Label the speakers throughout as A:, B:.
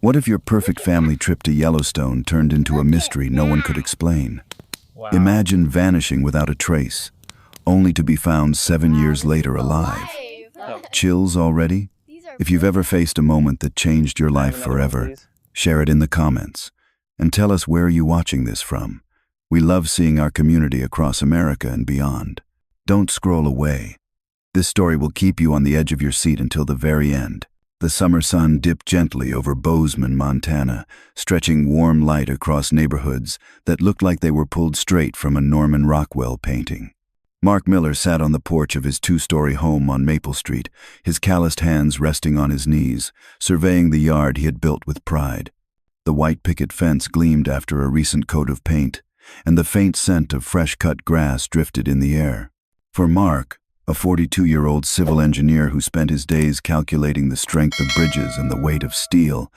A: What if your perfect family trip to Yellowstone turned into a mystery no one could explain?
B: Wow.
A: Imagine vanishing without a trace, only to be found 7 years later alive.
B: Oh,
A: Chills already? If you've ever faced a moment that changed your
B: can I have
A: life
B: another one,
A: forever,
B: please?
A: share it in the comments. And tell us, where are you watching this from? We love seeing our community across America and beyond. Don't scroll away. This story will keep you on the edge of your seat until the very end. The summer sun dipped gently over Bozeman, Montana, stretching warm light across neighborhoods that looked like they were pulled straight from a Norman Rockwell painting. Mark Miller sat on the porch of his two-story home on Maple Street, his calloused hands resting on his knees, surveying the yard he had built with pride. The white picket fence gleamed after a recent coat of paint, and the faint scent of fresh-cut grass drifted in the air. For Mark, a 42-year-old civil engineer who spent his days calculating the strength of bridges and the weight of steel,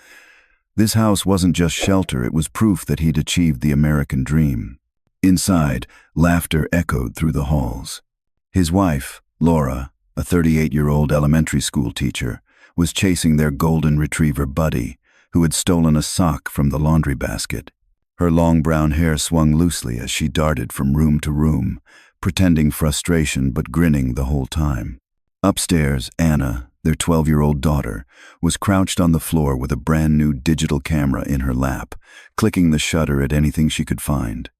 A: this house wasn't just shelter, it was proof that he'd achieved the American dream. Inside, laughter echoed through the halls. His wife, Laura, a 38-year-old elementary school teacher, was chasing their golden retriever Buddy, who had stolen a sock from the laundry basket. Her long brown hair swung loosely as she darted from room to room, pretending frustration but grinning the whole time. Upstairs, Anna, their 12-year-old daughter, was crouched on the floor with a brand-new digital camera in her lap, clicking the shutter at anything she could find.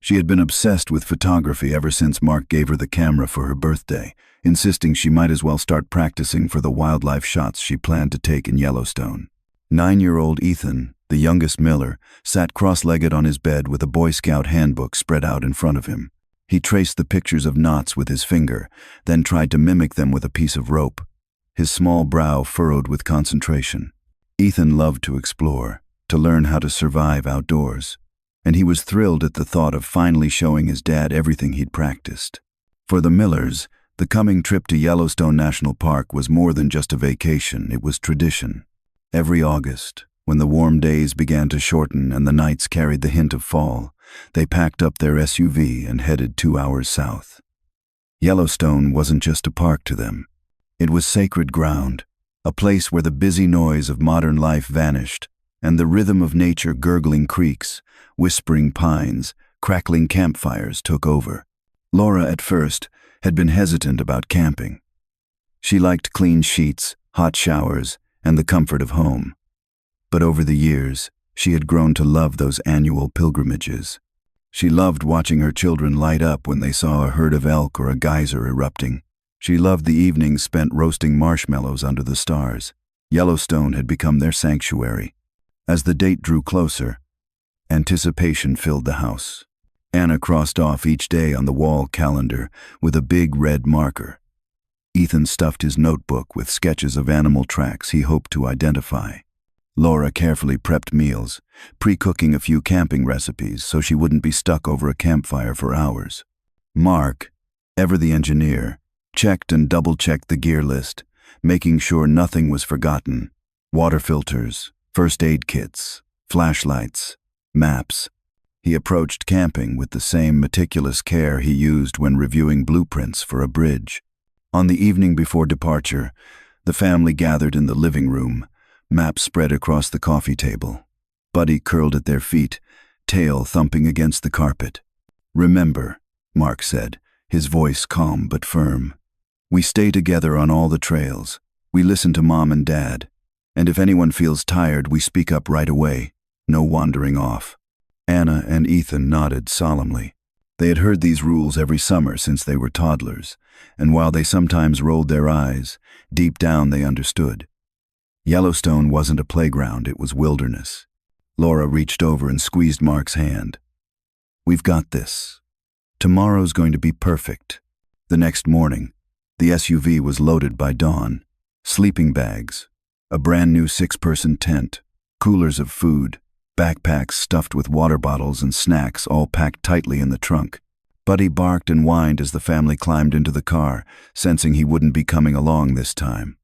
A: She had been obsessed with photography ever since Mark gave her the camera for her birthday, insisting she might as well start practicing for the wildlife shots she planned to take in Yellowstone. 9-year-old Ethan, the youngest Miller, sat cross-legged on his bed with a Boy Scout handbook spread out in front of him. He traced the pictures of knots with his finger, then tried to mimic them with a piece of rope, his small brow furrowed with concentration. Ethan loved to explore, to learn how to survive outdoors, and he was thrilled at the thought of finally showing his dad everything he'd practiced. For the Millers, the coming trip to Yellowstone National Park was more than just a vacation, it was tradition. Every August, when the warm days began to shorten and the nights carried the hint of fall, they packed up their SUV and headed 2 hours south. Yellowstone wasn't just a park to them. It was sacred ground, a place where the busy noise of modern life vanished, and the rhythm of nature, gurgling creeks, whispering pines, crackling campfires took over. Laura, at first, had been hesitant about camping. She liked clean sheets, hot showers, and the comfort of home. But over the years, she had grown to love those annual pilgrimages. She loved watching her children light up when they saw a herd of elk or a geyser erupting. She loved the evenings spent roasting marshmallows under the stars. Yellowstone had become their sanctuary. As the date drew closer, anticipation filled the house. Anna crossed off each day on the wall calendar with a big red marker. Ethan stuffed his notebook with sketches of animal tracks he hoped to identify. Laura carefully prepped meals, pre-cooking a few camping recipes so she wouldn't be stuck over a campfire for hours. Mark, ever the engineer, checked and double-checked the gear list, making sure nothing was forgotten. Water filters, first aid kits, flashlights, maps. He approached camping with the same meticulous care he used when reviewing blueprints for a bridge. On the evening before departure, the family gathered in the living room, maps spread across the coffee table. Buddy curled at their feet, tail thumping against the carpet. "Remember," Mark said, his voice calm but firm. "We stay together on all the trails. We listen to Mom and Dad. And if anyone feels tired, we speak up right away. No wandering off." Anna and Ethan nodded solemnly. They had heard these rules every summer since they were toddlers, and while they sometimes rolled their eyes, deep down they understood. Yellowstone wasn't a playground, it was wilderness. Laura reached over and squeezed Mark's hand. "We've got this. Tomorrow's going to be perfect." The next morning, the SUV was loaded by dawn. Sleeping bags, a brand new 6-person tent, coolers of food, backpacks stuffed with water bottles and snacks all packed tightly in the trunk. Buddy barked and whined as the family climbed into the car, sensing he wouldn't be coming along this time.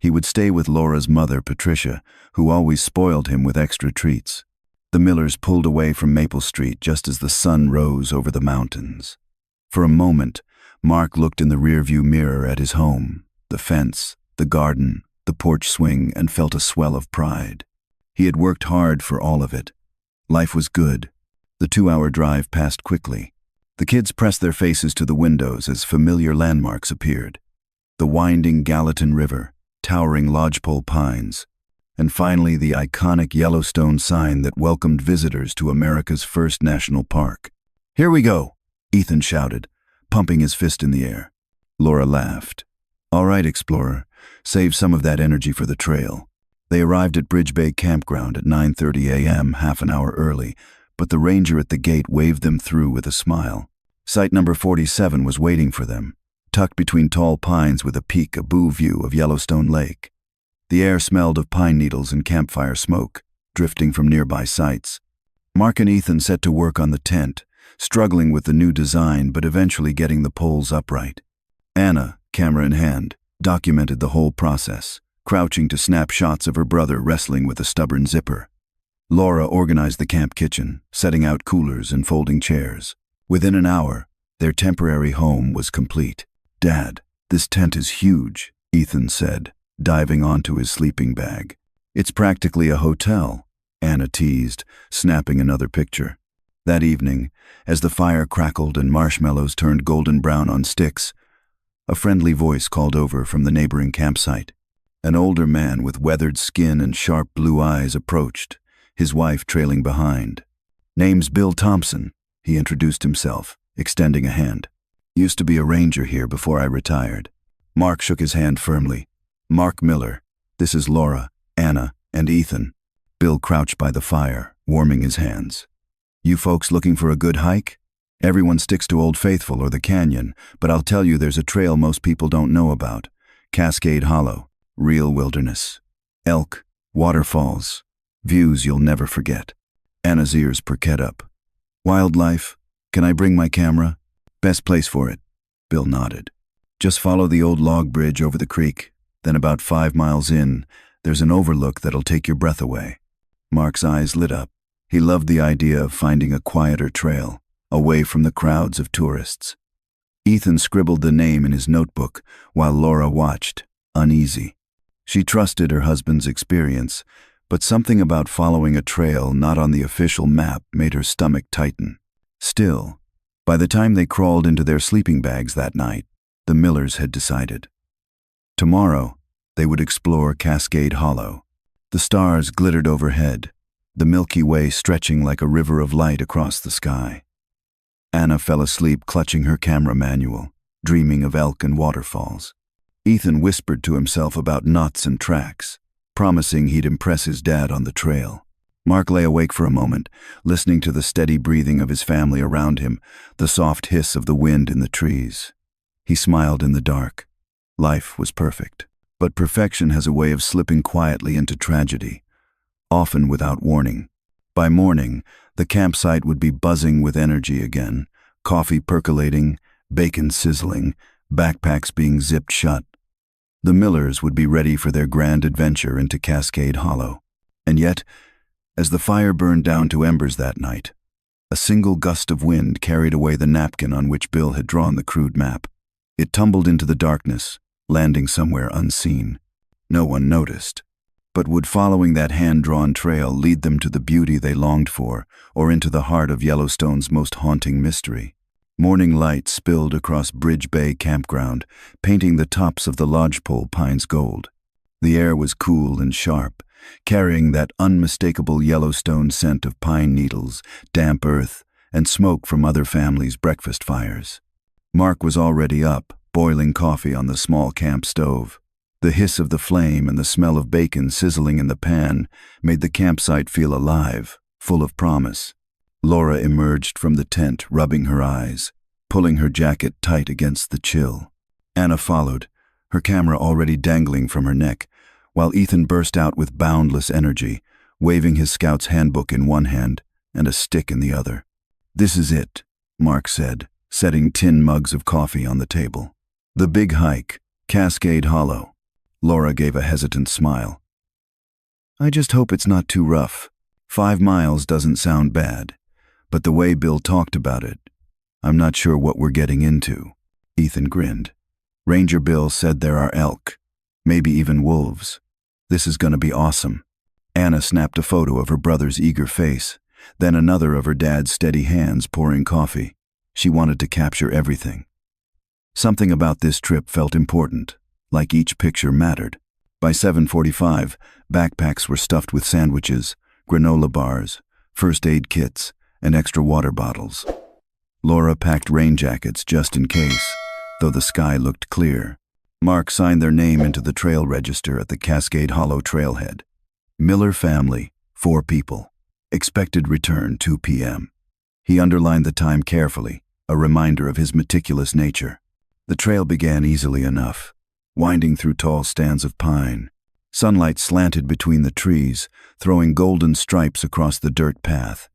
A: He would stay with Laura's mother, Patricia, who always spoiled him with extra treats. The Millers pulled away from Maple Street just as the sun rose over the mountains. For a moment, Mark looked in the rearview mirror at his home, the fence, the garden, the porch swing, and felt a swell of pride. He had worked hard for all of it. Life was good. The 2-hour drive passed quickly. The kids pressed their faces to the windows as familiar landmarks appeared. The winding Gallatin River, towering lodgepole pines, and finally the iconic Yellowstone sign that welcomed visitors to America's first national park. "Here we go," Ethan shouted, pumping his fist in the air. Laura laughed. "All right, explorer, save some of that energy for the trail." They arrived at Bridge Bay Campground at 9:30 a.m., half an hour early, but the ranger at the gate waved them through with a smile. Site number 47 was waiting for them, tucked between tall pines with a peek-a-boo view of Yellowstone Lake. The air smelled of pine needles and campfire smoke, drifting from nearby sites. Mark and Ethan set to work on the tent, struggling with the new design but eventually getting the poles upright. Anna, camera in hand, documented the whole process, crouching to snap shots of her brother wrestling with a stubborn zipper. Laura organized the camp kitchen, setting out coolers and folding chairs. Within an hour, their temporary home was complete. "Dad, this tent is huge," Ethan said, diving onto his sleeping bag. "It's practically a hotel," Anna teased, snapping another picture. That evening, as the fire crackled and marshmallows turned golden brown on sticks, a friendly voice called over from the neighboring campsite. An older man with weathered skin and sharp blue eyes approached, his wife trailing behind. "Name's Bill Thompson," he introduced himself, extending a hand. "Used to be a ranger here before I retired." Mark shook his hand firmly. "Mark Miller. This is Laura, Anna, and Ethan." Bill crouched by the fire, warming his hands. "You folks looking for a good hike? Everyone sticks to Old Faithful or the canyon, but I'll tell you there's a trail most people don't know about. Cascade Hollow, real wilderness. Elk, waterfalls, views you'll never forget." Anna's ears perked up. "Wildlife? Can I bring my camera?" "Best place for it." Bill nodded. "Just follow the old log bridge over the creek. Then about 5 miles in, there's an overlook that'll take your breath away." Mark's eyes lit up. He loved the idea of finding a quieter trail, away from the crowds of tourists. Ethan scribbled the name in his notebook while Laura watched, uneasy. She trusted her husband's experience, but something about following a trail not on the official map made her stomach tighten. Still, by the time they crawled into their sleeping bags that night, the Millers had decided. Tomorrow, they would explore Cascade Hollow. The stars glittered overhead, the Milky Way stretching like a river of light across the sky. Anna fell asleep clutching her camera manual, dreaming of elk and waterfalls. Ethan whispered to himself about knots and tracks, promising he'd impress his dad on the trail. Mark lay awake for a moment, listening to the steady breathing of his family around him, the soft hiss of the wind in the trees. He smiled in the dark. Life was perfect, but perfection has a way of slipping quietly into tragedy, often without warning. By morning, the campsite would be buzzing with energy again, coffee percolating, bacon sizzling, backpacks being zipped shut. The Millers would be ready for their grand adventure into Cascade Hollow. And yet, as the fire burned down to embers that night, a single gust of wind carried away the napkin on which Bill had drawn the crude map. It tumbled into the darkness, landing somewhere unseen. No one noticed. But would following that hand-drawn trail lead them to the beauty they longed for, or into the heart of Yellowstone's most haunting mystery? Morning light spilled across Bridge Bay Campground, painting the tops of the lodgepole pines gold. The air was cool and sharp, carrying that unmistakable Yellowstone scent of pine needles, damp earth, and smoke from other families' breakfast fires. Mark was already up, boiling coffee on the small camp stove. The hiss of the flame and the smell of bacon sizzling in the pan made the campsite feel alive, full of promise. Laura emerged from the tent, rubbing her eyes, pulling her jacket tight against the chill. Anna followed, her camera already dangling from her neck, while Ethan burst out with boundless energy, waving his scout's handbook in one hand and a stick in the other. "This is it," Mark said, setting tin mugs of coffee on the table. "The big hike, Cascade Hollow." Laura gave a hesitant smile. "I just hope it's not too rough. 5 miles doesn't sound bad, but the way Bill talked about it, I'm not sure what we're getting into." Ethan grinned. "Ranger Bill said there are elk, maybe even wolves. This is going to be awesome." Anna snapped a photo of her brother's eager face, then another of her dad's steady hands pouring coffee. She wanted to capture everything. Something about this trip felt important, like each picture mattered. By 7:45, backpacks were stuffed with sandwiches, granola bars, first aid kits, and extra water bottles. Laura packed rain jackets just in case, though the sky looked clear. Mark signed their name into the trail register at the Cascade Hollow trailhead. Miller family, 4 people. Expected return 2 p.m. He underlined the time carefully, a reminder of his meticulous nature. The trail began easily enough, winding through tall stands of pine. Sunlight slanted between the trees, throwing golden stripes across the dirt path.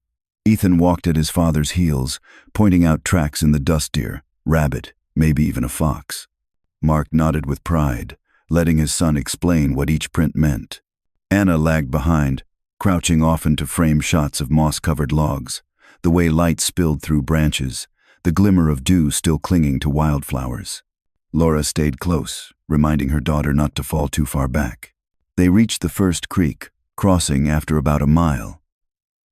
A: Ethan walked at his father's heels, pointing out tracks in the dust deer, rabbit, maybe even a fox. Mark nodded with pride, letting his son explain what each print meant. Anna lagged behind, crouching often to frame shots of moss-covered logs, the way light spilled through branches, the glimmer of dew still clinging to wildflowers. Laura stayed close, reminding her daughter not to fall too far back. They reached the first creek, crossing after about a mile.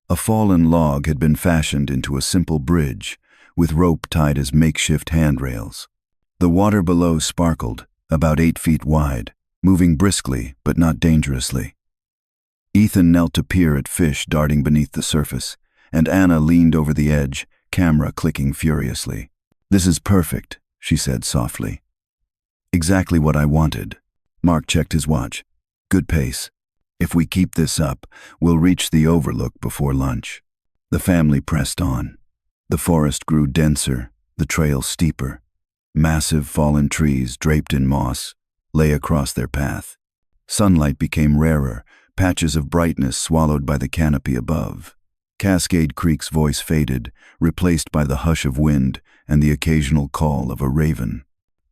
A: A fallen log had been fashioned into a simple bridge, with rope tied as makeshift handrails. The water below sparkled, about 8 feet wide, moving briskly but not dangerously. Ethan knelt to peer at fish darting beneath the surface, and Anna leaned over the edge, camera clicking furiously. "This is perfect," she said softly. "Exactly what I wanted." Mark checked his watch. "Good pace. If we keep this up, we'll reach the overlook before lunch." The family pressed on. The forest grew denser, the trail steeper. Massive fallen trees, draped in moss, lay across their path. Sunlight became rarer, patches of brightness swallowed by the canopy above. Cascade Creek's voice faded, replaced by the hush of wind and the occasional call of a raven.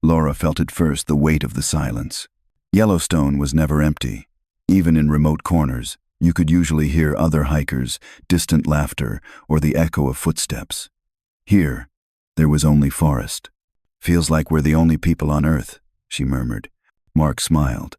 A: Laura felt at first the weight of the silence. Yellowstone was never empty. Even in remote corners, you could usually hear other hikers, distant laughter, or the echo of footsteps. Here, there was only forest. "Feels like we're the only people on Earth," she murmured. Mark smiled.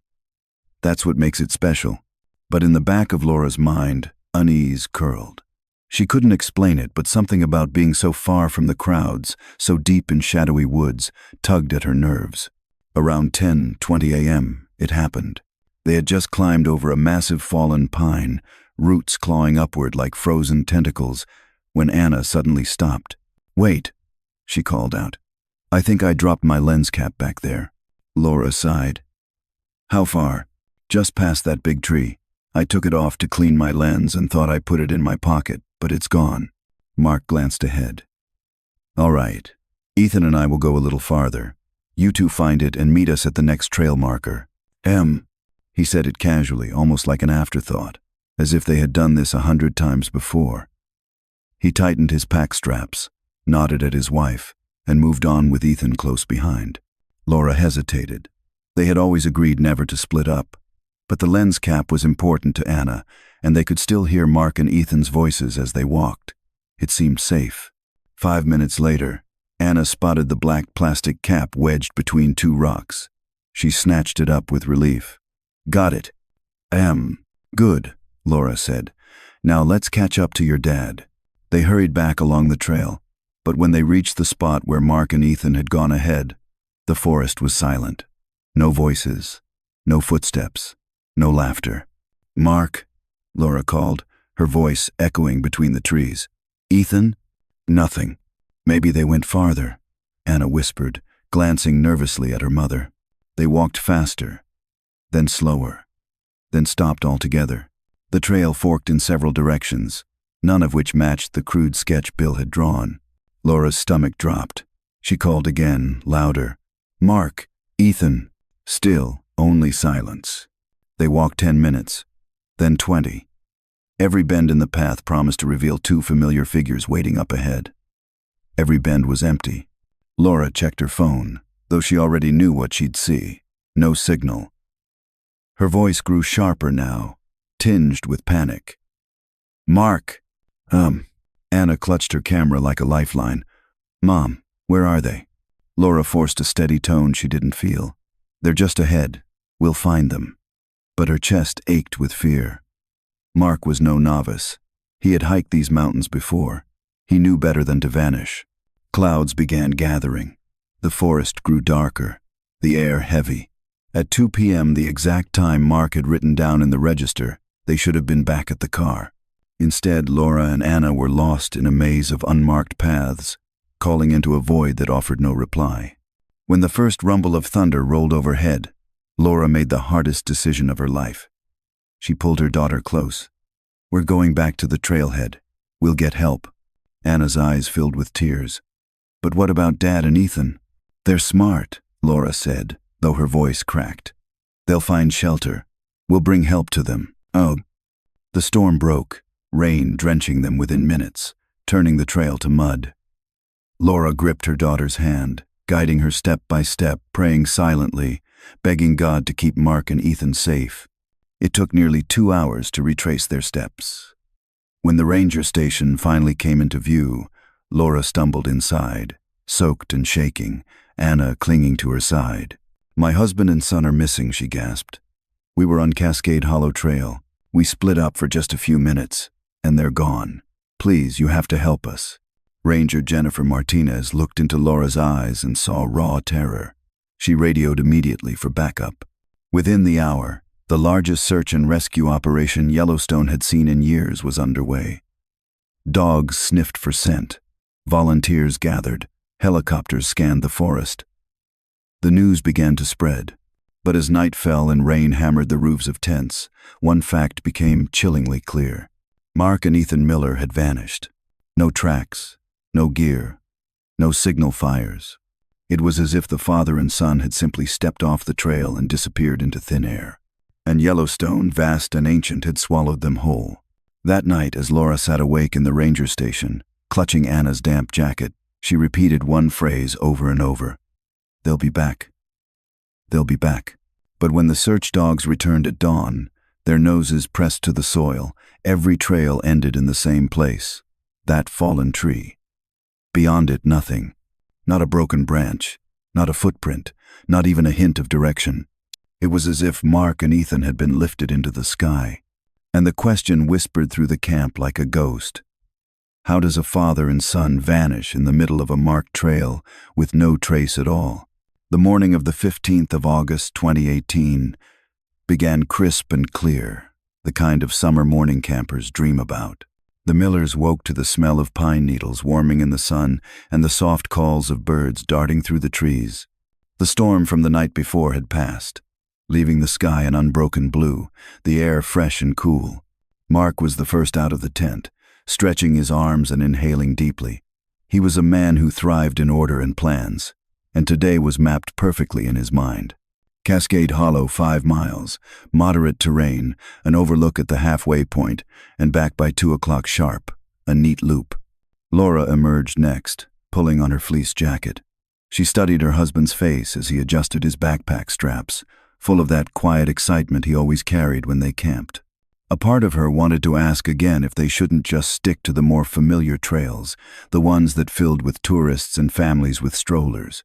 A: "That's what makes it special." But in the back of Laura's mind, unease curled. She couldn't explain it, but something about being so far from the crowds, so deep in shadowy woods, tugged at her nerves. Around 10:20 a.m., it happened. They had just climbed over a massive fallen pine, roots clawing upward like frozen tentacles, when Anna suddenly stopped. "Wait," she called out. "I think I dropped my lens cap back there." Laura sighed. "How far?" "Just past that big tree. I took it off to clean my lens and thought I put it in my pocket, but it's gone." Mark glanced ahead. "All right. Ethan and I will go a little farther. You two find it and meet us at the next trail marker." He said it casually, almost like an afterthought, as if they had done this 100 times before. He tightened his pack straps, nodded at his wife, and moved on with Ethan close behind. Laura hesitated. They had always agreed never to split up. But the lens cap was important to Anna, and they could still hear Mark and Ethan's voices as they walked. It seemed safe. 5 minutes later, Anna spotted the black plastic cap wedged between 2 rocks. She snatched it up with relief. "Got it." Good," Laura said. "Now let's catch up to your dad." They hurried back along the trail, but when they reached the spot where Mark and Ethan had gone ahead, the forest was silent. No voices, no footsteps. No laughter. "Mark," Laura called, her voice echoing between the trees. "Ethan?" "Nothing." "Maybe they went farther," Anna whispered, glancing nervously at her mother. They walked faster, then slower, then stopped altogether. The trail forked in several directions, none of which matched the crude sketch Bill had drawn. Laura's stomach dropped. She called again, louder. "Mark, Ethan." Still, only silence. They walked 10 minutes, then 20. Every bend in the path promised to reveal 2 familiar figures waiting up ahead. Every bend was empty. Laura checked her phone, though she already knew what she'd see. No signal. Her voice grew sharper now, tinged with panic. "Mark." Anna clutched her camera like a lifeline. "Mom, where are they?" Laura forced a steady tone she didn't feel. "They're just ahead. We'll find them." But her chest ached with fear. Mark was no novice. He had hiked these mountains before. He knew better than to vanish. Clouds began gathering. The forest grew darker, the air heavy. At 2 p.m., the exact time Mark had written down in the register, they should have been back at the car. Instead, Laura and Anna were lost in a maze of unmarked paths, calling into a void that offered no reply. When the first rumble of thunder rolled overhead, Laura made the hardest decision of her life. She pulled her daughter close. "We're going back to the trailhead. We'll get help." Anna's eyes filled with tears. "But what about Dad and Ethan?" "They're smart," Laura said, though her voice cracked. "They'll find shelter. We'll bring help to them." Oh. The storm broke, rain drenching them within minutes, turning the trail to mud. Laura gripped her daughter's hand, guiding her step by step, praying silently, begging God to keep Mark and Ethan safe. It took nearly 2 hours to retrace their steps. When the ranger station finally came into view, Laura stumbled inside, soaked and shaking, Anna clinging to her side. "My husband and son are missing," she gasped. "We were on Cascade Hollow Trail. We split up for just a few minutes, and they're gone. Please, you have to help us." Ranger Jennifer Martinez looked into Laura's eyes and saw raw terror. She radioed immediately for backup. Within the hour, the largest search and rescue operation Yellowstone had seen in years was underway. Dogs sniffed for scent. Volunteers gathered. Helicopters scanned the forest. The news began to spread. But as night fell and rain hammered the roofs of tents, one fact became chillingly clear. Mark and Ethan Miller had vanished. No tracks, no gear, no signal fires. It was as if the father and son had simply stepped off the trail and disappeared into thin air. And Yellowstone, vast and ancient, had swallowed them whole. That night, as Laura sat awake in the ranger station, clutching Anna's damp jacket, she repeated one phrase over and over. "They'll be back. They'll be back." But when the search dogs returned at dawn, their noses pressed to the soil, every trail ended in the same place, that fallen tree. Beyond it, nothing. Not a broken branch, not a footprint, not even a hint of direction. It was as if Mark and Ethan had been lifted into the sky. And the question whispered through the camp like a ghost. How does a father and son vanish in the middle of a marked trail with no trace at all? The morning of the 15th of August, 2018, began crisp and clear, the kind of summer morning campers dream about. The Millers woke to the smell of pine needles warming in the sun and the soft calls of birds darting through the trees. The storm from the night before had passed, leaving the sky an unbroken blue, the air fresh and cool. Mark was the first out of the tent, stretching his arms and inhaling deeply. He was a man who thrived in order and plans, and today was mapped perfectly in his mind. Cascade Hollow, 5 miles, moderate terrain, an overlook at the halfway point, and back by 2 o'clock sharp, a neat loop. Laura emerged next, pulling on her fleece jacket. She studied her husband's face as he adjusted his backpack straps, full of that quiet excitement he always carried when they camped. A part of her wanted to ask again if they shouldn't just stick to the more familiar trails, the ones that filled with tourists and families with strollers.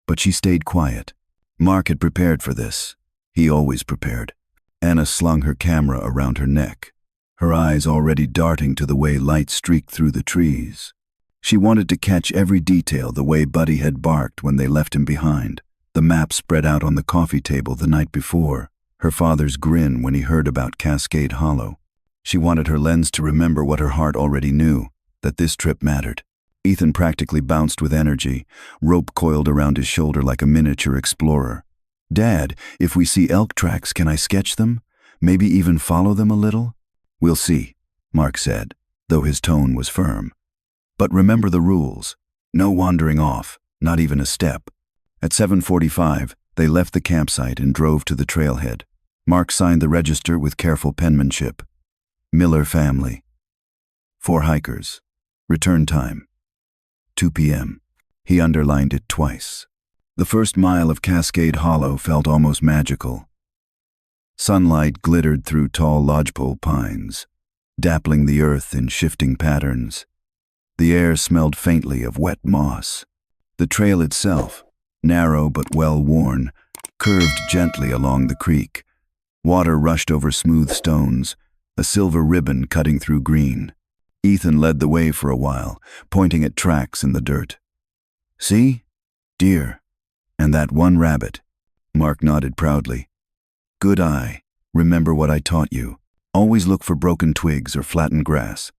A: But she stayed quiet. Mark had prepared for this. He always prepared. Anna slung her camera around her neck, her eyes already darting to the way light streaked through the trees. She wanted to catch every detail, the way Buddy had barked when they left him behind, the map spread out on the coffee table the night before, her father's grin when he heard about Cascade Hollow. She wanted her lens to remember what her heart already knew, that this trip mattered. Ethan practically bounced with energy, rope coiled around his shoulder like a miniature explorer. "Dad, if we see elk tracks, can I sketch them? Maybe even follow them a little?" "We'll see," Mark said, though his tone was firm. "But remember the rules. No wandering off, not even a step." At 7:45, they left the campsite and drove to the trailhead. Mark signed the register with careful penmanship. Miller family. 4 hikers. Return time. 2 p.m. He underlined it twice. The first mile of Cascade Hollow felt almost magical. Sunlight glittered through tall lodgepole pines, dappling the earth in shifting patterns. The air smelled faintly of wet moss. The trail itself, narrow but well-worn, curved gently along the creek. Water rushed over smooth stones, a silver ribbon cutting through green. Ethan led the way for a while, pointing at tracks in the dirt. "See? Deer. And that one rabbit." Mark nodded proudly. "Good eye. Remember what I taught you. Always look for broken twigs or flattened grass.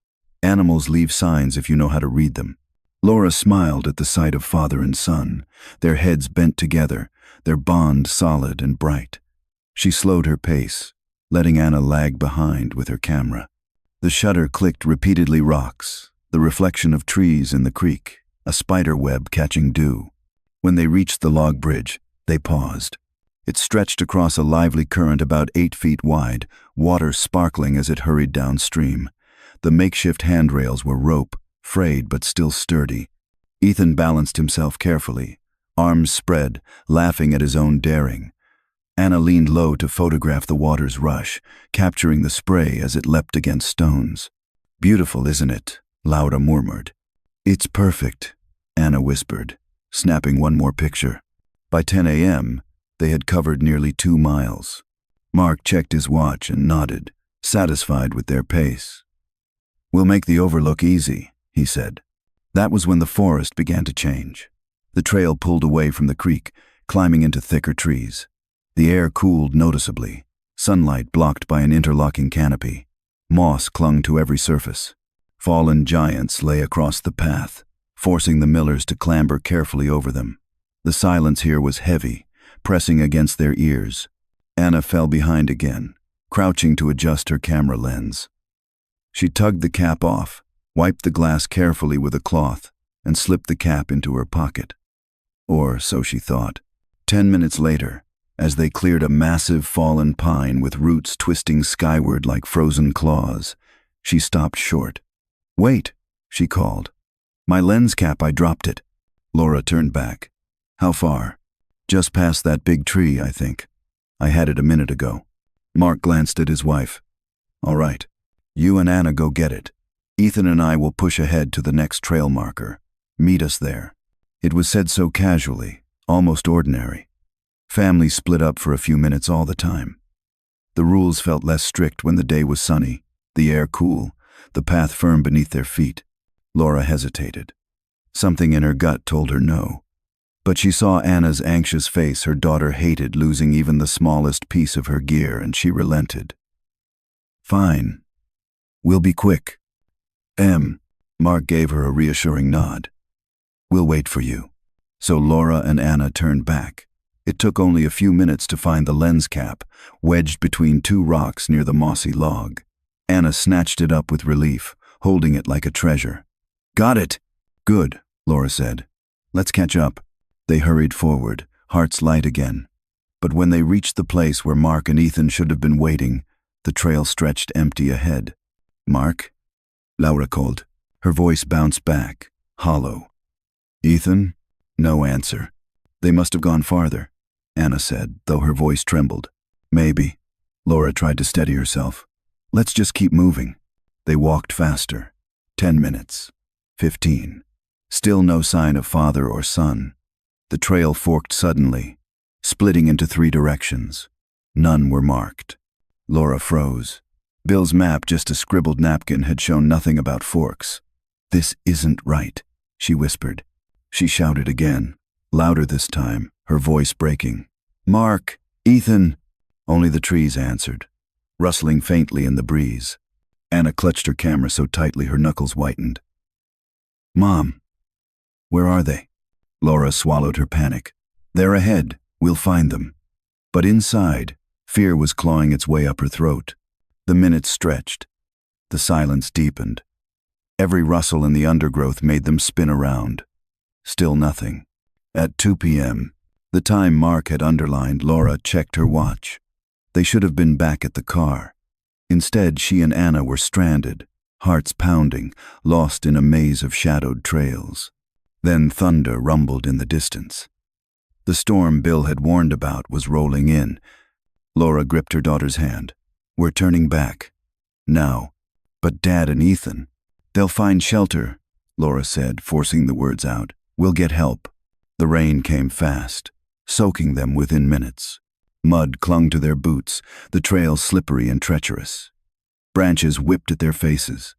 A: Animals leave signs if you know how to read them." Laura smiled at the sight of father and son, their heads bent together, their bond solid and bright. She slowed her pace, letting Anna lag behind with her camera. The shutter clicked repeatedly rocks, the reflection of trees in the creek, a spider web catching dew. When they reached the log bridge, they paused. It stretched across a lively current about 8 feet wide, water sparkling as it hurried downstream. The makeshift handrails were rope, frayed but still sturdy. Ethan balanced himself carefully, arms spread, laughing at his own daring. Anna leaned low to photograph the water's rush, capturing the spray as it leapt against stones. "Beautiful, isn't it?" Laura murmured. "It's perfect," Anna whispered, snapping one more picture. By 10 a.m., they had covered nearly 2 miles. Mark checked his watch and nodded, satisfied with their pace. "We'll make the overlook easy," he said. That was when the forest began to change. The trail pulled away from the creek, climbing into thicker trees. The air cooled noticeably, sunlight blocked by an interlocking canopy. Moss clung to every surface. Fallen giants lay across the path, forcing the millers to clamber carefully over them. The silence here was heavy, pressing against their ears. Anna fell behind again, crouching to adjust her camera lens. She tugged the cap off, wiped the glass carefully with a cloth, and slipped the cap into her pocket. Or so she thought. 10 minutes later, as they cleared a massive fallen pine with roots twisting skyward like frozen claws, she stopped short. "Wait," she called. "My lens cap, I dropped it." Laura turned back. "How far?" "Just past that big tree, I think. I had it a minute ago." Mark glanced at his wife. "All right. You and Anna go get it. Ethan and I will push ahead to the next trail marker. Meet us there." It was said so casually, almost ordinary. Families split up for a few minutes all the time. The rules felt less strict when the day was sunny, the air cool, the path firm beneath their feet. Laura hesitated. Something in her gut told her no. But she saw Anna's anxious face. Her daughter hated losing even the smallest piece of her gear, and she relented. "Fine. We'll be quick." Mark gave her a reassuring nod. "We'll wait for you." So Laura and Anna turned back. It took only a few minutes to find the lens cap, wedged between 2 rocks near the mossy log. Anna snatched it up with relief, holding it like a treasure. "Got it!" "Good," Laura said. "Let's catch up." They hurried forward, hearts light again. But when they reached the place where Mark and Ethan should have been waiting, the trail stretched empty ahead. "Mark?" Laura called. Her voice bounced back, hollow. "Ethan?" No answer. "They must have gone farther," Anna said, though her voice trembled. "Maybe." Laura tried to steady herself. "Let's just keep moving." They walked faster. 10 minutes. 15. Still no sign of father or son. The trail forked suddenly, splitting into 3 directions. None were marked. Laura froze. Bill's map, just a scribbled napkin, had shown nothing about forks. "This isn't right," she whispered. She shouted again, louder this time, her voice breaking. "Mark! Ethan!" Only the trees answered, rustling faintly in the breeze. Anna clutched her camera so tightly her knuckles whitened. "Mom! Where are they?" Laura swallowed her panic. "They're ahead. We'll find them." But inside, fear was clawing its way up her throat. The minutes stretched. The silence deepened. Every rustle in the undergrowth made them spin around. Still nothing. At 2 p.m., the time Mark had underlined, Laura checked her watch. They should have been back at the car. Instead, she and Anna were stranded, hearts pounding, lost in a maze of shadowed trails. Then thunder rumbled in the distance. The storm Bill had warned about was rolling in. Laura gripped her daughter's hand. "We're turning back. Now." "But Dad and Ethan." "They'll find shelter," Laura said, forcing the words out. "We'll get help." The rain came fast, soaking them within minutes. Mud clung to their boots, the trail slippery and treacherous. Branches whipped at their faces.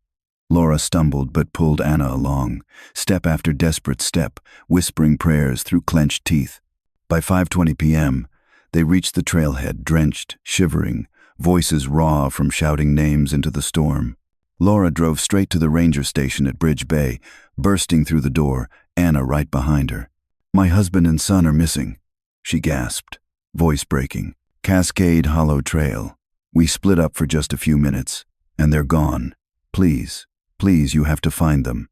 A: Laura stumbled but pulled Anna along, step after desperate step, whispering prayers through clenched teeth. By 5:20 p.m., they reached the trailhead, drenched, shivering, voices raw from shouting names into the storm. Laura drove straight to the ranger station at Bridge Bay, bursting through the door, Anna right behind her. "My husband and son are missing," she gasped, voice breaking. "Cascade Hollow Trail. We split up for just a few minutes, and they're gone. Please, please, you have to find them."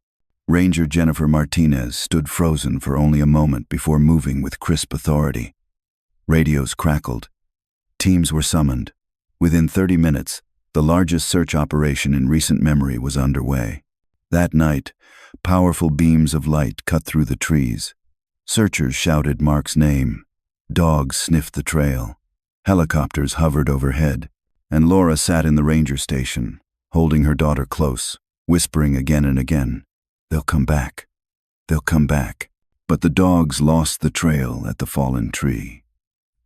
A: Ranger Jennifer Martinez stood frozen for only a moment before moving with crisp authority. Radios crackled. Teams were summoned. Within 30 minutes, the largest search operation in recent memory was underway. That night, powerful beams of light cut through the trees. Searchers shouted Mark's name. Dogs sniffed the trail. Helicopters hovered overhead, and Laura sat in the ranger station, holding her daughter close, whispering again and again, "They'll come back. They'll come back." But the dogs lost the trail at the fallen tree.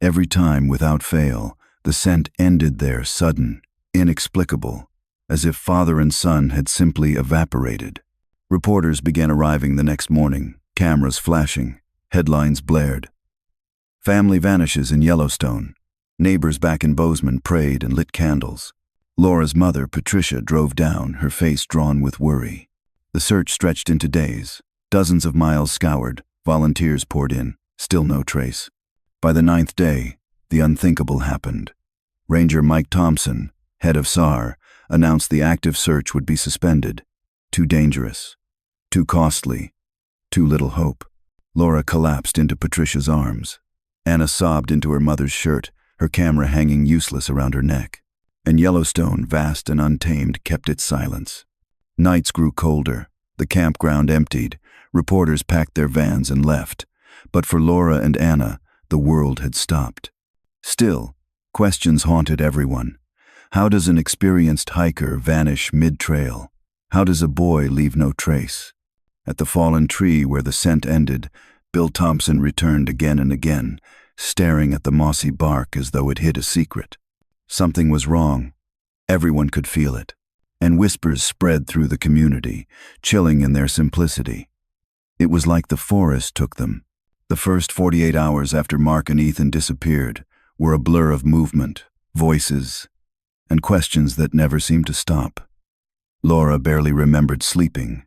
A: Every time, without fail, the scent ended there, sudden, inexplicable, as if father and son had simply evaporated. Reporters began arriving the next morning, cameras flashing, headlines blared. "Family vanishes in Yellowstone." Neighbors back in Bozeman prayed and lit candles. Laura's mother, Patricia, drove down, her face drawn with worry. The search stretched into days. Dozens of miles scoured, volunteers poured in, still no trace. By the 9th day, the unthinkable happened. Ranger Mike Thompson, head of SAR, announced the active search would be suspended. Too dangerous, too costly, too little hope. Laura collapsed into Patricia's arms. Anna sobbed into her mother's shirt, her camera hanging useless around her neck. And Yellowstone, vast and untamed, kept its silence. Nights grew colder. The campground emptied. Reporters packed their vans and left. But for Laura and Anna, the world had stopped. Still, questions haunted everyone. How does an experienced hiker vanish mid-trail? How does a boy leave no trace? At the fallen tree where the scent ended, Bill Thompson returned again and again, staring at the mossy bark as though it hid a secret. Something was wrong. Everyone could feel it. And whispers spread through the community, chilling in their simplicity. It was like the forest took them. The first 48 hours after Mark and Ethan disappeared were a blur of movement, voices, and questions that never seemed to stop. Laura barely remembered sleeping,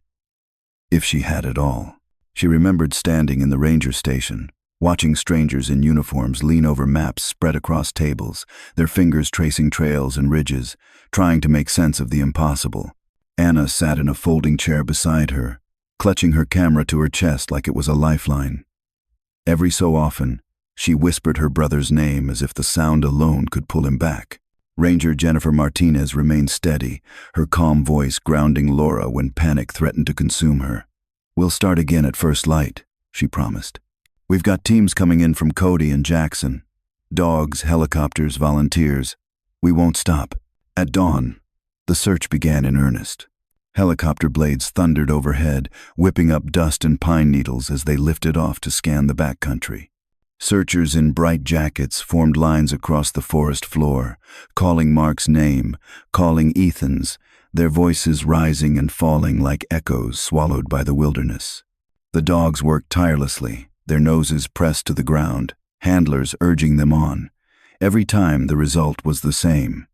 A: if she had at all. She remembered standing in the ranger station, watching strangers in uniforms lean over maps spread across tables, their fingers tracing trails and ridges, trying to make sense of the impossible. Anna sat in a folding chair beside her, clutching her camera to her chest like it was a lifeline. Every so often, she whispered her brother's name as if the sound alone could pull him back. Ranger Jennifer Martinez remained steady, her calm voice grounding Laura when panic threatened to consume her. "We'll start again at first light," she promised. "We've got teams coming in from Cody and Jackson. Dogs, helicopters, volunteers. We won't stop." At dawn, the search began in earnest. Helicopter blades thundered overhead, whipping up dust and pine needles as they lifted off to scan the backcountry. Searchers in bright jackets formed lines across the forest floor, calling Mark's name, calling Ethan's, their voices rising and falling like echoes swallowed by the wilderness. The dogs worked tirelessly, their noses pressed to the ground, handlers urging them on. Every time the result was the same.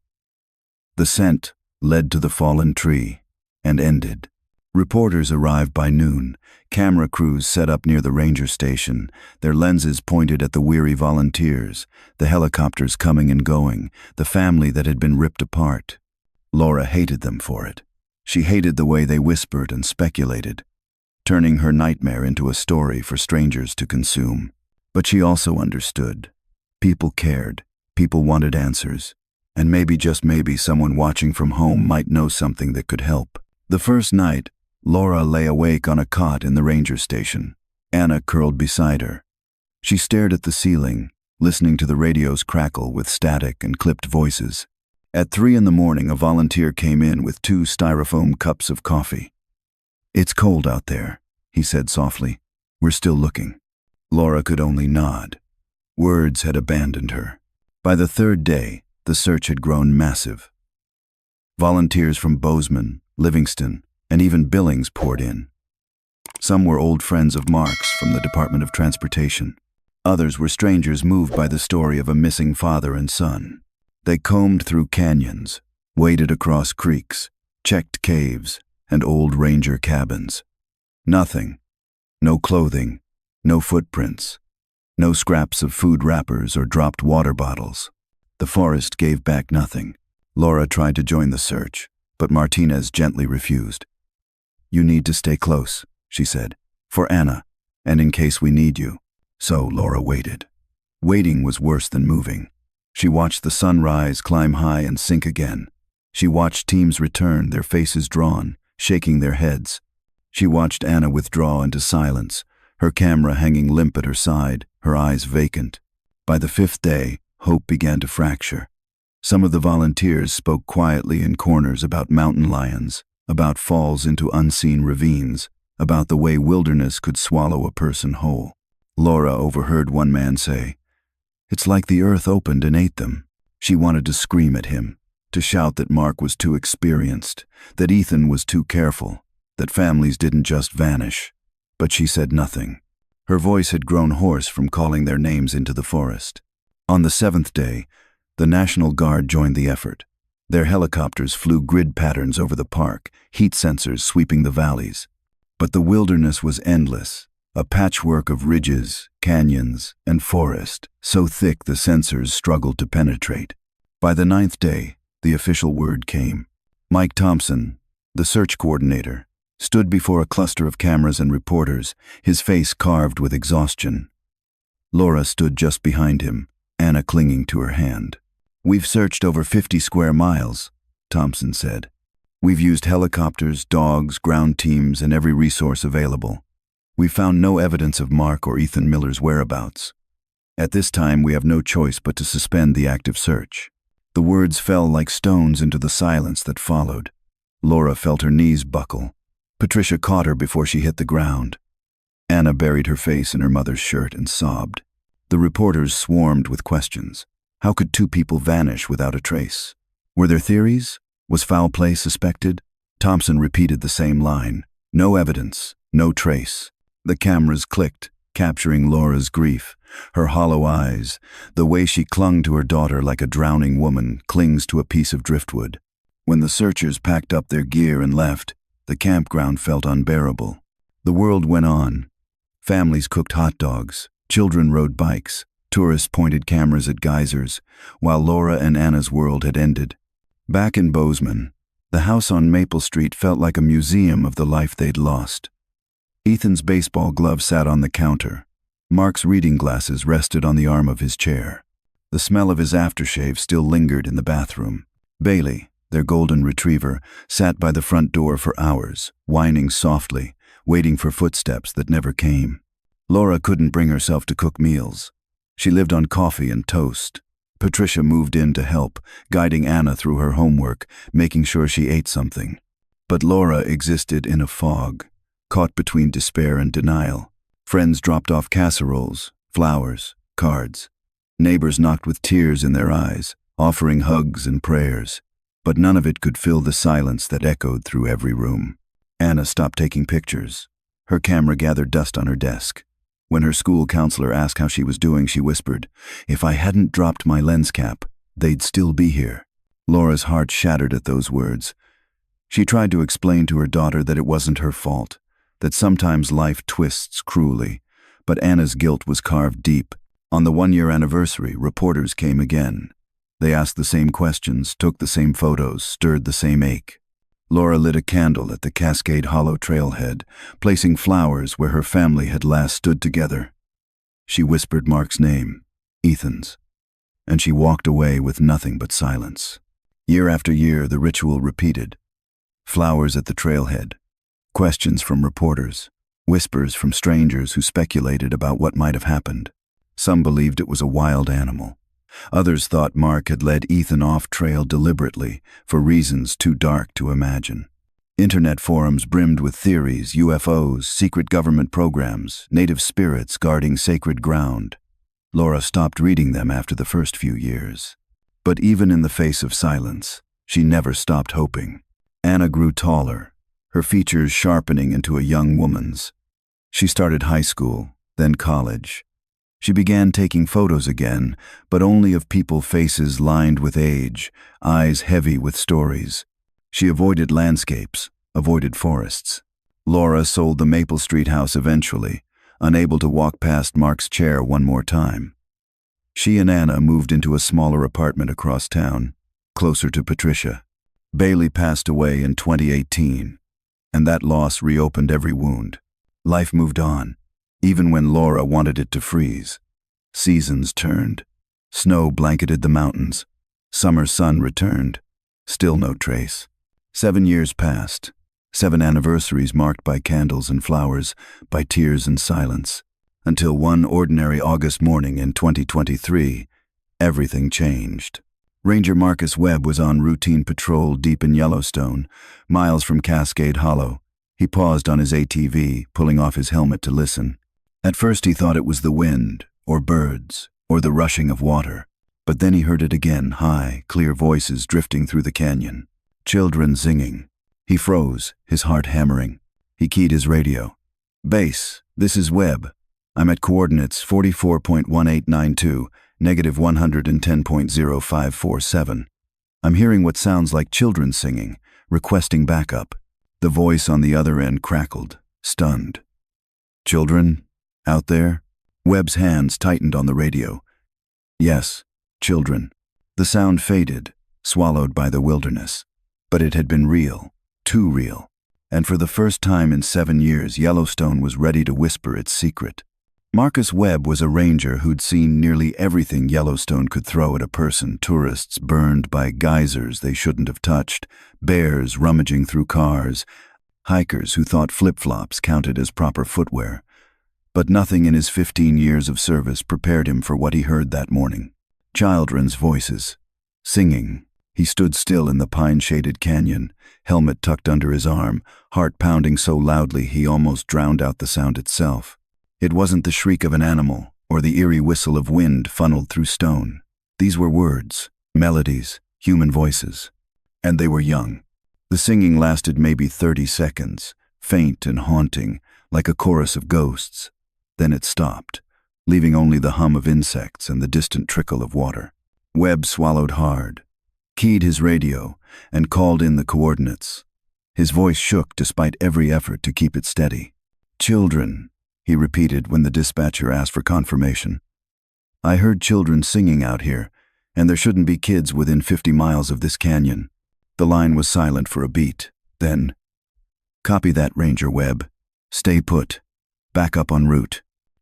A: The scent led to the fallen tree and ended. Reporters arrived by noon, camera crews set up near the ranger station, their lenses pointed at the weary volunteers, the helicopters coming and going, the family that had been ripped apart. Laura hated them for it. She hated the way they whispered and speculated, turning her nightmare into a story for strangers to consume. But she also understood. People cared, people wanted answers, and maybe, just maybe, someone watching from home might know something that could help. The first night, Laura lay awake on a cot in the ranger station. Anna curled beside her. She stared at the ceiling, listening to the radio's crackle with static and clipped voices. At 3 a.m, a volunteer came in with 2 styrofoam cups of coffee. "It's cold out there," he said softly. "We're still looking." Laura could only nod. Words had abandoned her. By the 3rd day, the search had grown massive. Volunteers from Bozeman, Livingston, and even Billings poured in. Some were old friends of Mark's from the Department of Transportation. Others were strangers moved by the story of a missing father and son. They combed through canyons, waded across creeks, checked caves, and old ranger cabins. Nothing. No clothing, no footprints, no scraps of food wrappers or dropped water bottles. The forest gave back nothing. Laura tried to join the search, but Martinez gently refused. "You need to stay close," she said, "for Anna, and in case we need you." So Laura waited. Waiting was worse than moving. She watched the sun rise, climb high, and sink again. She watched teams return, their faces drawn, shaking their heads. She watched Anna withdraw into silence, her camera hanging limp at her side, her eyes vacant. By the fifth day, hope began to fracture. Some of the volunteers spoke quietly in corners about mountain lions, about falls into unseen ravines, about the way wilderness could swallow a person whole. Laura overheard one man say, "It's like the earth opened and ate them." She wanted to scream at him, to shout that Mark was too experienced, that Ethan was too careful, that families didn't just vanish. But she said nothing. Her voice had grown hoarse from calling their names into the forest. On the seventh day, the National Guard joined the effort. Their helicopters flew grid patterns over the park, heat sensors sweeping the valleys. But the wilderness was endless, a patchwork of ridges, canyons, and forest, so thick the sensors struggled to penetrate. By the ninth day, the official word came. Mike Thompson, the search coordinator, stood before a cluster of cameras and reporters, his face carved with exhaustion. Laura stood just behind him, Anna clinging to her hand. "We've searched over 50 square miles," Thompson said. "We've used helicopters, dogs, ground teams, and every resource available. We found no evidence of Mark or Ethan Miller's whereabouts. At this time, we have no choice but to suspend the active search." The words fell like stones into the silence that followed. Laura felt her knees buckle. Patricia caught her before she hit the ground. Anna buried her face in her mother's shirt and sobbed. The reporters swarmed with questions. How could two people vanish without a trace? Were there theories? Was foul play suspected? Thompson repeated the same line. No evidence, no trace. The cameras clicked, capturing Laura's grief, her hollow eyes, the way she clung to her daughter like a drowning woman clings to a piece of driftwood. When the searchers packed up their gear and left, the campground felt unbearable. The world went on. Families cooked hot dogs, children rode bikes, tourists pointed cameras at geysers, while Laura and Anna's world had ended. Back in Bozeman, the house on Maple Street felt like a museum of the life they'd lost. Ethan's baseball glove sat on the counter. Mark's reading glasses rested on the arm of his chair. The smell of his aftershave still lingered in the bathroom. Bailey, their golden retriever, sat by the front door for hours, whining softly, waiting for footsteps that never came. Laura couldn't bring herself to cook meals. She lived on coffee and toast. Patricia moved in to help, guiding Anna through her homework, making sure she ate something. But Laura existed in a fog, caught between despair and denial. Friends dropped off casseroles, flowers, cards. Neighbors knocked with tears in their eyes, offering hugs and prayers. But none of it could fill the silence that echoed through every room. Anna stopped taking pictures. Her camera gathered dust on her desk. When her school counselor asked how she was doing, she whispered, "If I hadn't dropped my lens cap, they'd still be here." Laura's heart shattered at those words. She tried to explain to her daughter that it wasn't her fault, that sometimes life twists cruelly, but Anna's guilt was carved deep. On the one-year anniversary, reporters came again. They asked the same questions, took the same photos, stirred the same ache. Laura lit a candle at the Cascade Hollow trailhead, placing flowers where her family had last stood together. She whispered Mark's name, Ethan's, and she walked away with nothing but silence. Year after year, the ritual repeated. Flowers at the trailhead, questions from reporters, whispers from strangers who speculated about what might have happened. Some believed it was a wild animal. Others thought Mark had led Ethan off trail deliberately, for reasons too dark to imagine. Internet forums brimmed with theories, UFOs, secret government programs, native spirits guarding sacred ground. Laura stopped reading them after the first few years. But even in the face of silence, She never stopped hoping. Anna grew taller, her features sharpening into a young woman's. She started high school, then college. She began taking photos again, but only of people faces lined with age, eyes heavy with stories. She avoided landscapes, avoided forests. Laura sold the Maple Street house eventually, unable to walk past Mark's chair one more time. She and Anna moved into a smaller apartment across town, closer to Patricia. Bailey passed away in 2018, and that loss reopened every wound. Life moved on, even when Laura wanted it to freeze. Seasons turned. Snow blanketed the mountains. Summer sun returned. Still no trace. 7 years passed. 7 anniversaries marked by candles and flowers, by tears and silence. Until one ordinary August morning in 2023, everything changed. Ranger Marcus Webb was on routine patrol deep in Yellowstone, miles from Cascade Hollow. He paused on his ATV, pulling off his helmet to listen. At first he thought it was the wind, or birds, or the rushing of water. But then he heard it again, high, clear voices drifting through the canyon. Children singing. He froze, his heart hammering. He keyed his radio. "Base, this is Webb. I'm at coordinates 44.1892, negative 110.0547. I'm hearing what sounds like children singing, requesting backup." The voice on the other end crackled, stunned. "Children? Out there?" Webb's hands tightened on the radio. Yes, children. The sound faded, swallowed by the wilderness. But it had been real, too real. And for the first time in 7 years, Yellowstone was ready to whisper its secret. Marcus Webb was a ranger who'd seen nearly everything Yellowstone could throw at a person: tourists burned by geysers they shouldn't have touched, bears rummaging through cars, hikers who thought flip-flops counted as proper footwear. But nothing in his 15 years of service prepared him for what he heard that morning. Children's voices. Singing. He stood still in the pine-shaded canyon, helmet tucked under his arm, heart pounding so loudly he almost drowned out the sound itself. It wasn't the shriek of an animal or the eerie whistle of wind funneled through stone. These were words, melodies, human voices. And they were young. The singing lasted maybe 30 seconds, faint and haunting, like a chorus of ghosts. Then it stopped, leaving only the hum of insects and the distant trickle of water. Webb swallowed hard, keyed his radio, and called in the coordinates. His voice shook despite every effort to keep it steady. "Children," he repeated when the dispatcher asked for confirmation. "I heard children singing out here, and there shouldn't be kids within 50 miles of this canyon." The line was silent for a beat. Then, "Copy that, Ranger Webb. Stay put. Back up en route."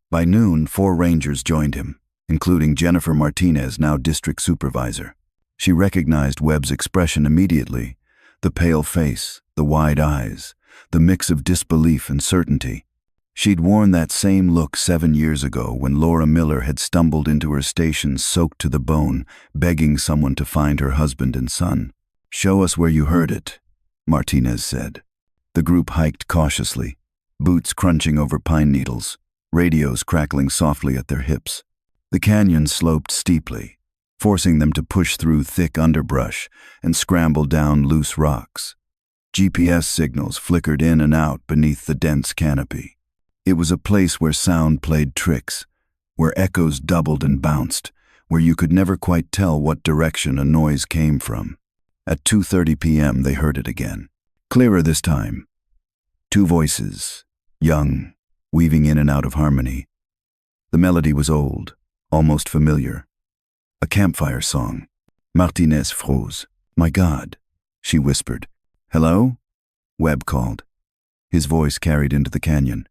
A: By noon, 4 rangers joined him, including Jennifer Martinez, now district supervisor. She recognized Webb's expression immediately: the pale face, the wide eyes, the mix of disbelief and certainty. She'd worn that same look 7 years ago when Laura Miller had stumbled into her station soaked to the bone, begging someone to find her husband and son. "Show us where you heard it," Martinez said. The group hiked cautiously, boots crunching over pine needles, radios crackling softly at their hips. The canyon sloped steeply, forcing them to push through thick underbrush and scramble down loose rocks. GPS signals flickered in and out beneath the dense canopy. It was a place where sound played tricks, where echoes doubled and bounced, where you could never quite tell what direction a noise came from. At 2:30 p.m. they heard it again. Clearer this time. 2 voices, young, weaving in and out of harmony. The melody was old, almost familiar. A campfire song. Martinez froze. "My God," she whispered. "Hello?" Webb called. His voice carried into the canyon.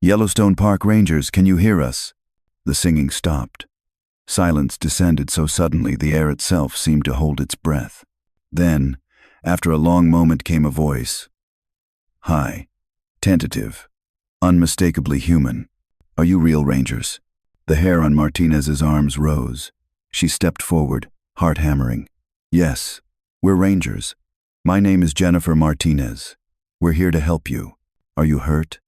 A: "Yellowstone Park Rangers, can you hear us?" The singing stopped. Silence descended so suddenly the air itself seemed to hold its breath. Then, after a long moment, came a voice. High, tentative, unmistakably human. "Are you real Rangers?" The hair on Martinez's arms rose. She stepped forward, heart hammering. "Yes, we're Rangers. My name is Jennifer Martinez. We're here to help you. Are you hurt?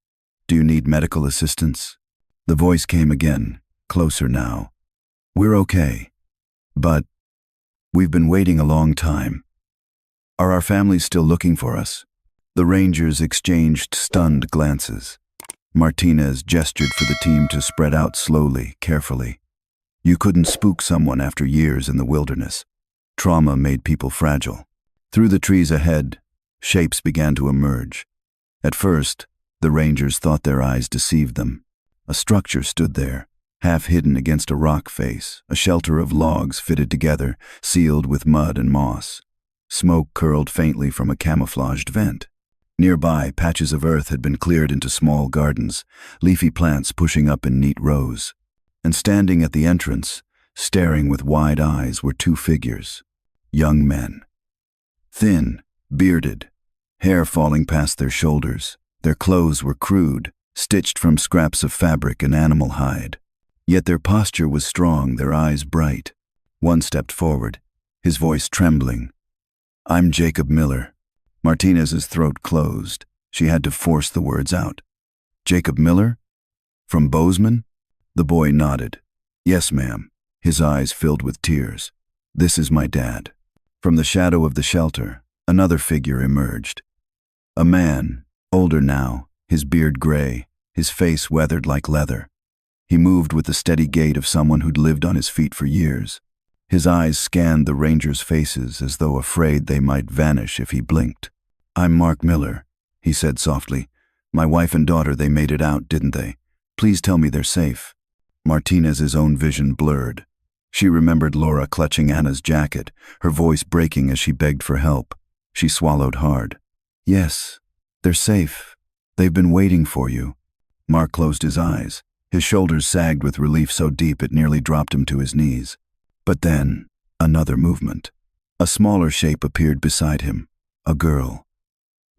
A: Do you need medical assistance?" The voice came again, closer now. "We're okay. But we've been waiting a long time. Are our families still looking for us?" The Rangers exchanged stunned glances. Martinez gestured for the team to spread out slowly, carefully. You couldn't spook someone after years in the wilderness. Trauma made people fragile. Through the trees ahead, shapes began to emerge. At first, the Rangers thought their eyes deceived them. A structure stood there, half hidden against a rock face, a shelter of logs fitted together, sealed with mud and moss. Smoke curled faintly from a camouflaged vent. Nearby, patches of earth had been cleared into small gardens, leafy plants pushing up in neat rows. And standing at the entrance, staring with wide eyes, were two figures. Young men. Thin, bearded, hair falling past their shoulders. Their clothes were crude, stitched from scraps of fabric and animal hide. Yet their posture was strong, their eyes bright. One stepped forward, his voice trembling. "I'm Jacob Miller." Martinez's throat closed. She had to force the words out. "Jacob Miller? From Bozeman?" The boy nodded. "Yes, ma'am." His eyes filled with tears. "This is my dad." From the shadow of the shelter, another figure emerged. A man, older now, his beard gray, his face weathered like leather. He moved with the steady gait of someone who'd lived on his feet for years. His eyes scanned the Rangers' faces as though afraid they might vanish if he blinked. "I'm Mark Miller," he said softly. "My wife and daughter, they made it out, didn't they? Please tell me they're safe." Martinez's own vision blurred. She remembered Laura clutching Anna's jacket, her voice breaking as she begged for help. She swallowed hard. "Yes, they're safe. They've been waiting for you." Mark closed his eyes. His shoulders sagged with relief so deep it nearly dropped him to his knees. But then, another movement. A smaller shape appeared beside him. A girl.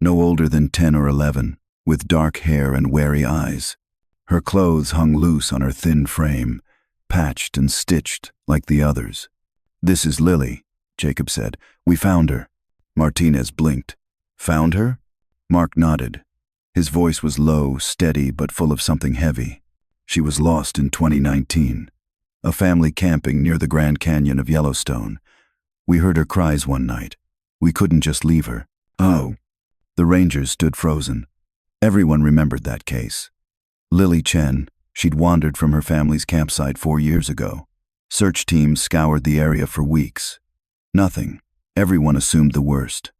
A: No older than 10 or 11, with dark hair and wary eyes. Her clothes hung loose on her thin frame, patched and stitched like the others. "This is Lily," Jacob said. "We found her." Martinez blinked. "Found her?" Mark nodded. His voice was low, steady, but full of something heavy. "She was lost in 2019. A family camping near the Grand Canyon of Yellowstone. We heard her cries one night. We couldn't just leave her." "Oh." The Rangers stood frozen. Everyone remembered that case. Lily Chen, she'd wandered from her family's campsite 4 years ago. Search teams scoured the area for weeks. Nothing. Everyone assumed the worst.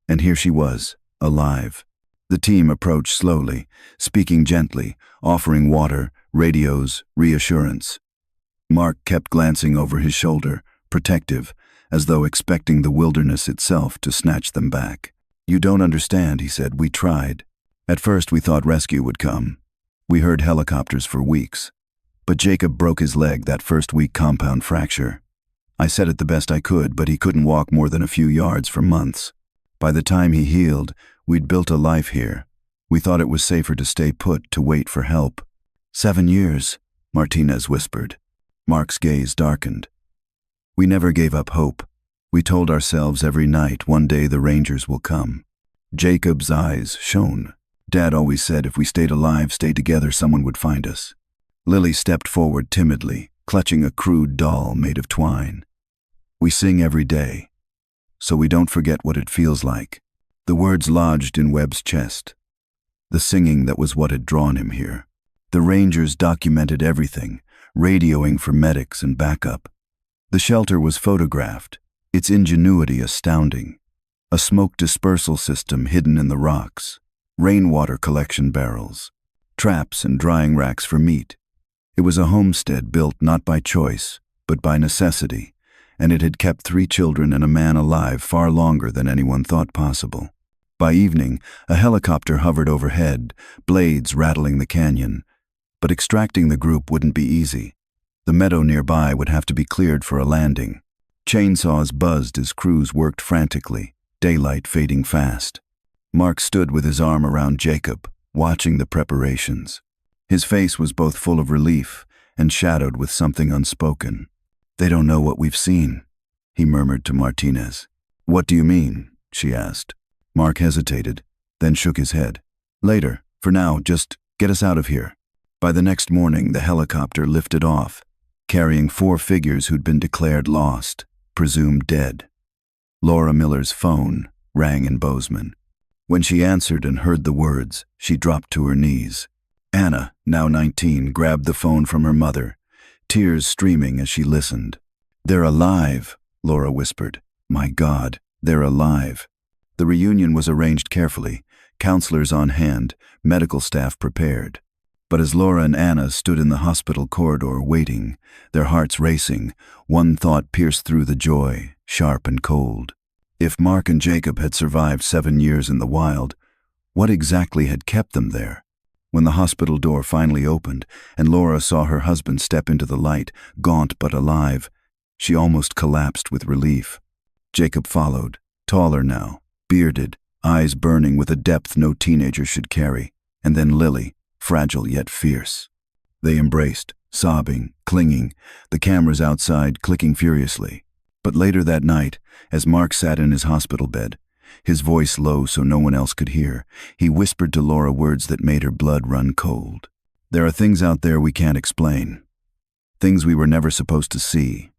A: And here she was, alive. The team approached slowly, speaking gently, offering water, radios, reassurance. Mark kept glancing over his shoulder, protective, as though expecting the wilderness itself to snatch them back. "You don't understand," he said. "We tried. At first we thought rescue would come. We heard helicopters for weeks. But Jacob broke his leg that first week, compound fracture. I said it the best I could, but he couldn't walk more than a few yards for months. By the time he healed, we'd built a life here. We thought it was safer to stay put, to wait for help." 7 years, Martinez whispered. Mark's gaze darkened. "We never gave up hope. We told ourselves every night, one day the Rangers will come." Jacob's eyes shone. "Dad always said if we stayed alive, stayed together, someone would find us." Lily stepped forward timidly, clutching a crude doll made of twine. "We sing every day, so we don't forget what it feels like." The words lodged in Webb's chest. The singing that was what had drawn him here. The Rangers documented everything, radioing for medics and backup. The shelter was photographed, its ingenuity astounding. A smoke dispersal system hidden in the rocks, rainwater collection barrels, traps and drying racks for meat. It was a homestead built not by choice, but by necessity, and it had kept 3 children and a man alive far longer than anyone thought possible. By evening, a helicopter hovered overhead, blades rattling the canyon. But extracting the group wouldn't be easy. The meadow nearby would have to be cleared for a landing. Chainsaws buzzed as crews worked frantically, daylight fading fast. Mark stood with his arm around Jacob, watching the preparations. His face was both full of relief and shadowed with something unspoken. "They don't know what we've seen," he murmured to Martinez. "What do you mean?" she asked. Mark hesitated, then shook his head. "Later. For now, just get us out of here." By the next morning, the helicopter lifted off, carrying 4 figures who'd been declared lost, presumed dead. Laura Miller's phone, rang in Bozeman. When she answered and heard the words, she dropped to her knees. Anna, now 19, grabbed the phone from her mother, tears streaming as she listened. "They're alive," Laura whispered. "My God, they're alive." The reunion was arranged carefully, counselors on hand, medical staff prepared. But as Laura and Anna stood in the hospital corridor waiting, their hearts racing, one thought pierced through the joy, sharp and cold. If Mark and Jacob had survived 7 years in the wild, what exactly had kept them there? When the hospital door finally opened and Laura saw her husband step into the light, gaunt but alive, she almost collapsed with relief. Jacob followed, taller now, bearded, eyes burning with a depth no teenager should carry, and then Lily, fragile yet fierce. They embraced, sobbing, clinging, the cameras outside clicking furiously. But later that night, as Mark sat in his hospital bed, his voice low so no one else could hear, he whispered to Laura words that made her blood run cold. "There are things out there we can't explain. Things we were never supposed to see.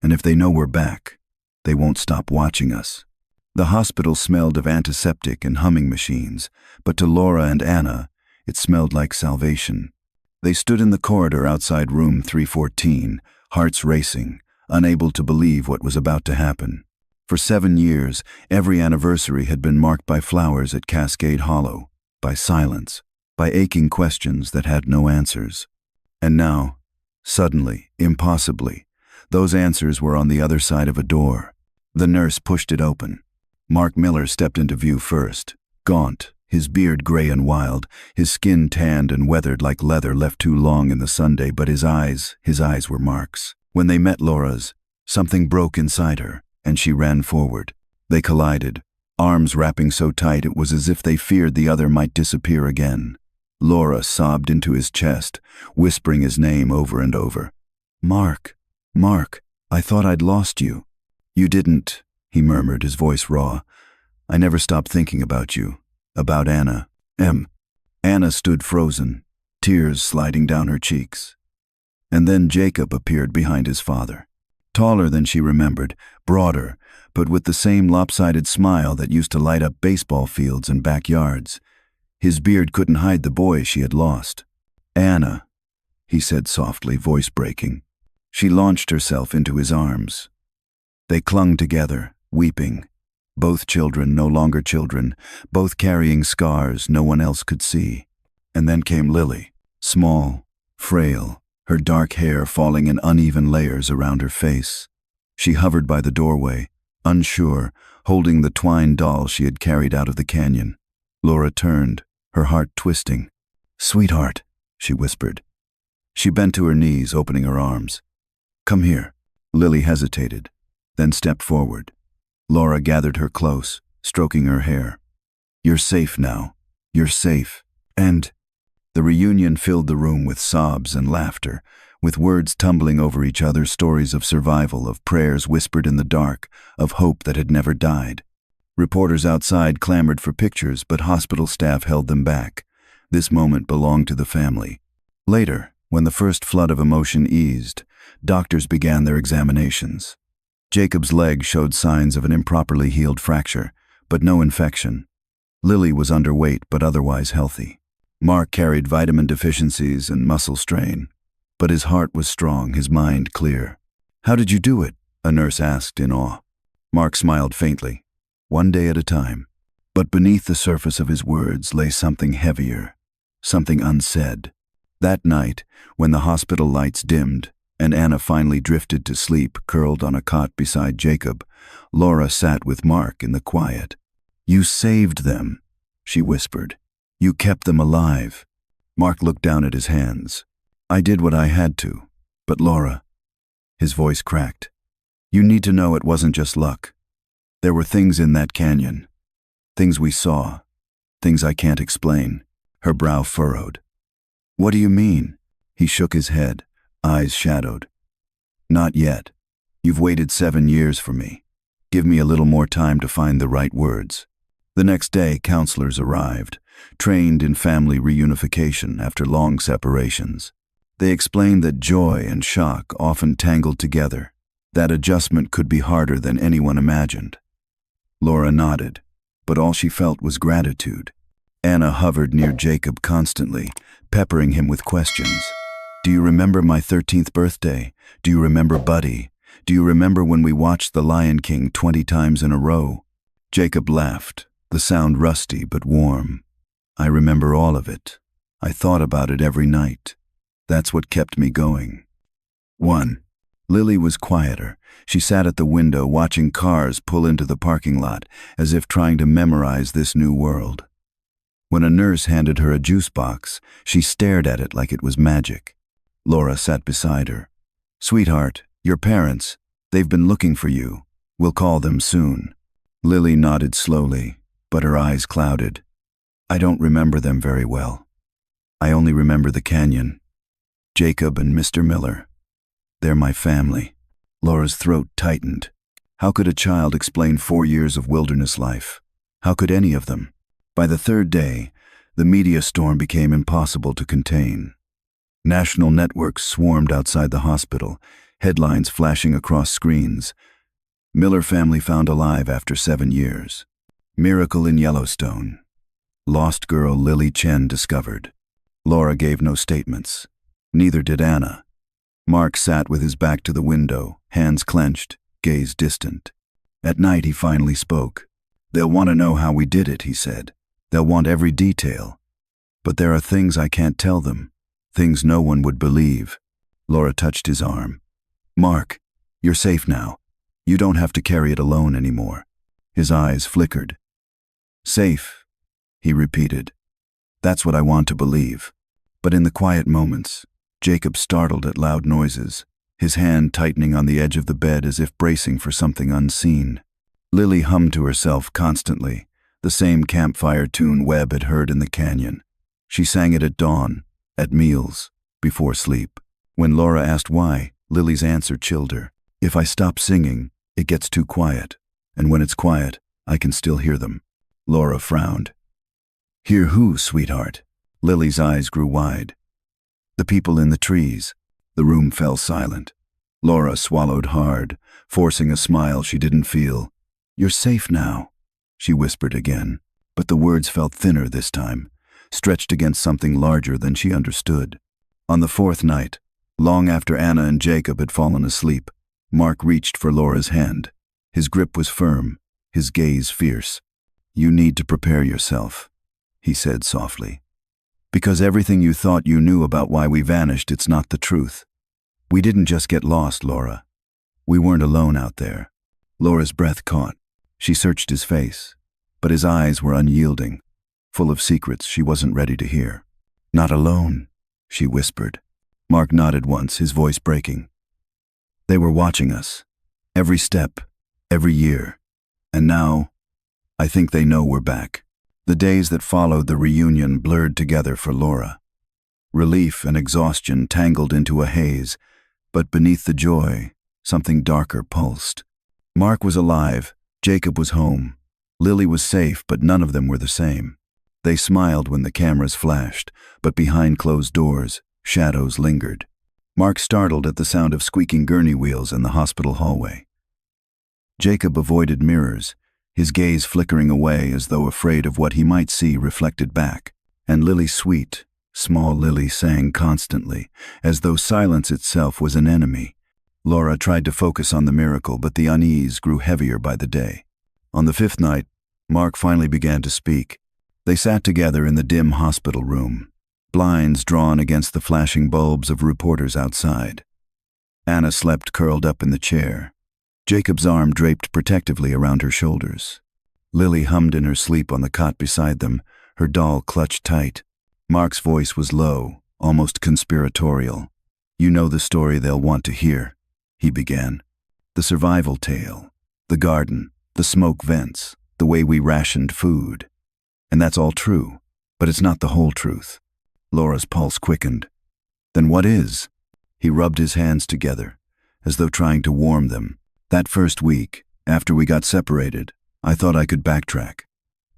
A: And if they know we're back, they won't stop watching us." The hospital smelled of antiseptic and humming machines, but to Laura and Anna, it smelled like salvation. They stood in the corridor outside room 314, hearts racing, unable to believe what was about to happen. For 7 years, every anniversary had been marked by flowers at Cascade Hollow, by silence, by aching questions that had no answers. And now, suddenly, impossibly, those answers were on the other side of a door. The nurse pushed it open. Mark Miller stepped into view first, gaunt, his beard gray and wild, his skin tanned and weathered like leather left too long in the Sunday, but his eyes were Mark's. When they met Laura's, something broke inside her, and she ran forward. They collided, arms wrapping so tight it was as if they feared the other might disappear again. Laura sobbed into his chest, whispering his name over and over. "Mark, Mark, I thought I'd lost you." "You didn't," he murmured, his voice raw. "I never stopped thinking about you, about Anna." Anna stood frozen, tears sliding down her cheeks. And then Jacob appeared behind his father. Taller than she remembered, broader, but with the same lopsided smile that used to light up baseball fields and backyards. His beard couldn't hide the boy she had lost. "Anna," he said softly, voice breaking. She launched herself into his arms. They clung together, weeping. Both children, no longer children, both carrying scars no one else could see. And then came Lily, small, frail, her dark hair falling in uneven layers around her face. She hovered by the doorway, unsure, holding the twine doll she had carried out of the canyon. Laura turned, her heart twisting. "Sweetheart," she whispered. She bent to her knees, opening her arms. "Come here." Lily hesitated, then stepped forward. Laura gathered her close, stroking her hair. "You're safe now. You're safe." And the reunion filled the room with sobs and laughter, with words tumbling over each other, stories of survival, of prayers whispered in the dark, of hope that had never died. Reporters outside clamored for pictures, but hospital staff held them back. This moment belonged to the family. Later, when the first flood of emotion eased, doctors began their examinations. Jacob's leg showed signs of an improperly healed fracture, but no infection. Lily was underweight but otherwise healthy. Mark carried vitamin deficiencies and muscle strain, but his heart was strong, his mind clear. "How did you do it?" a nurse asked in awe. Mark smiled faintly. "One day at a time." But beneath the surface of his words lay something heavier, something unsaid. That night, when the hospital lights dimmed, and Anna finally drifted to sleep, curled on a cot beside Jacob, Laura sat with Mark in the quiet. "You saved them," she whispered. "You kept them alive." Mark looked down at his hands. "I did what I had to. But Laura," his voice cracked, "you need to know it wasn't just luck. There were things in that canyon. Things we saw. Things I can't explain." Her brow furrowed. "What do you mean?" He shook his head, eyes shadowed. "Not yet. You've waited 7 years for me. Give me a little more time to find the right words." The next day, counselors arrived, trained in family reunification after long separations. They explained that joy and shock often tangled together, that adjustment could be harder than anyone imagined. Laura nodded, but all she felt was gratitude. Anna hovered near Jacob constantly, peppering him with questions. Do you remember my 13th birthday? Do you remember Buddy? Do you remember when we watched The Lion King 20 times in a row? Jacob laughed, the sound rusty but warm. I remember all of it. I thought about it every night. That's what kept me going. 1. Lily was quieter. She sat at the window watching cars pull into the parking lot, as if trying to memorize this new world. When a nurse handed her a juice box, she stared at it like it was magic. Laura sat beside her. Sweetheart, your parents, they've been looking for you. We'll call them soon. Lily nodded slowly, but her eyes clouded. I don't remember them very well. I only remember the canyon. Jacob and Mr. Miller. They're my family. Laura's throat tightened. How could a child explain 4 years of wilderness life? How could any of them? By the third day, the media storm became impossible to contain. National networks swarmed outside the hospital, headlines flashing across screens. Miller family found alive after 7 years. Miracle in Yellowstone. Lost girl Lily Chen discovered. Laura gave no statements. Neither did Anna. Mark sat with his back to the window, hands clenched, gaze distant. At night he finally spoke. They'll want to know how we did it, he said. They'll want every detail. But there are things I can't tell them. Things no one would believe. Laura touched his arm. Mark, you're safe now. You don't have to carry it alone anymore. His eyes flickered. Safe, he repeated. That's what I want to believe. But in the quiet moments, Jacob startled at loud noises, his hand tightening on the edge of the bed as if bracing for something unseen. Lily hummed to herself constantly, the same campfire tune Webb had heard in the canyon. She sang it at dawn, at meals, before sleep. When Laura asked why, Lily's answer chilled her. If I stop singing, it gets too quiet, and when it's quiet, I can still hear them. Laura frowned. Hear who, sweetheart? Lily's eyes grew wide. The people in the trees. The room fell silent. Laura swallowed hard, forcing a smile she didn't feel. You're safe now, she whispered again, but the words felt thinner this time, stretched against something larger than she understood. On the 4th night, long after Anna and Jacob had fallen asleep, Mark reached for Laura's hand. His grip was firm, his gaze fierce. You need to prepare yourself, he said softly. Because everything you thought you knew about why we vanished, it's not the truth. We didn't just get lost, Laura. We weren't alone out there. Laura's breath caught. She searched his face, but his eyes were unyielding, full of secrets she wasn't ready to hear. Not alone, she whispered. Mark nodded once, his voice breaking. They were watching us, every step, every year. And now, I think they know we're back. The days that followed the reunion blurred together for Laura. Relief and exhaustion tangled into a haze, but beneath the joy, something darker pulsed. Mark was alive, Jacob was home. Lily was safe, but none of them were the same. They smiled when the cameras flashed, but behind closed doors, shadows lingered. Mark startled at the sound of squeaking gurney wheels in the hospital hallway. Jacob avoided mirrors, his gaze flickering away as though afraid of what he might see reflected back. And Lily sweet, small Lily sang constantly, as though silence itself was an enemy. Laura tried to focus on the miracle, but the unease grew heavier by the day. On the 5th night, Mark finally began to speak. They sat together in the dim hospital room, blinds drawn against the flashing bulbs of reporters outside. Anna slept curled up in the chair, Jacob's arm draped protectively around her shoulders. Lily hummed in her sleep on the cot beside them, her doll clutched tight. Mark's voice was low, almost conspiratorial. You know the story they'll want to hear, he began. The survival tale, the garden, the smoke vents, the way we rationed food. And that's all true, but it's not the whole truth. Laura's pulse quickened. Then what is? He rubbed his hands together, as though trying to warm them. That first week, after we got separated, I thought I could backtrack.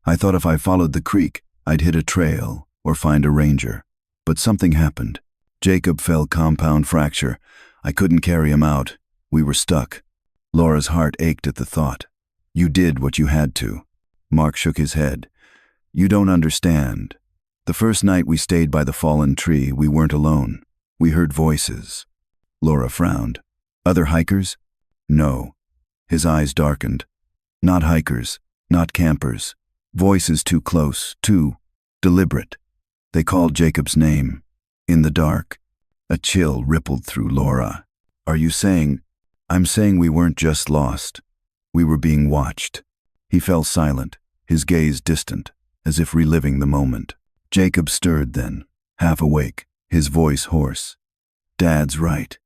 A: I thought if I followed the creek, I'd hit a trail or find a ranger. But something happened. Jacob fell compound fracture. I couldn't carry him out. We were stuck. Laura's heart ached at the thought. You did what you had to. Mark shook his head. You don't understand. The first night we stayed by the fallen tree, we weren't alone. We heard voices. Laura frowned. Other hikers? No. His eyes darkened. Not hikers, not campers. Voices too close, too deliberate. They called Jacob's name. In the dark. A chill rippled through Laura. Are you saying? I'm saying we weren't just lost. We were being watched. He fell silent, his gaze distant, as if reliving the moment. Jacob stirred then, half awake, his voice hoarse. Dad's right.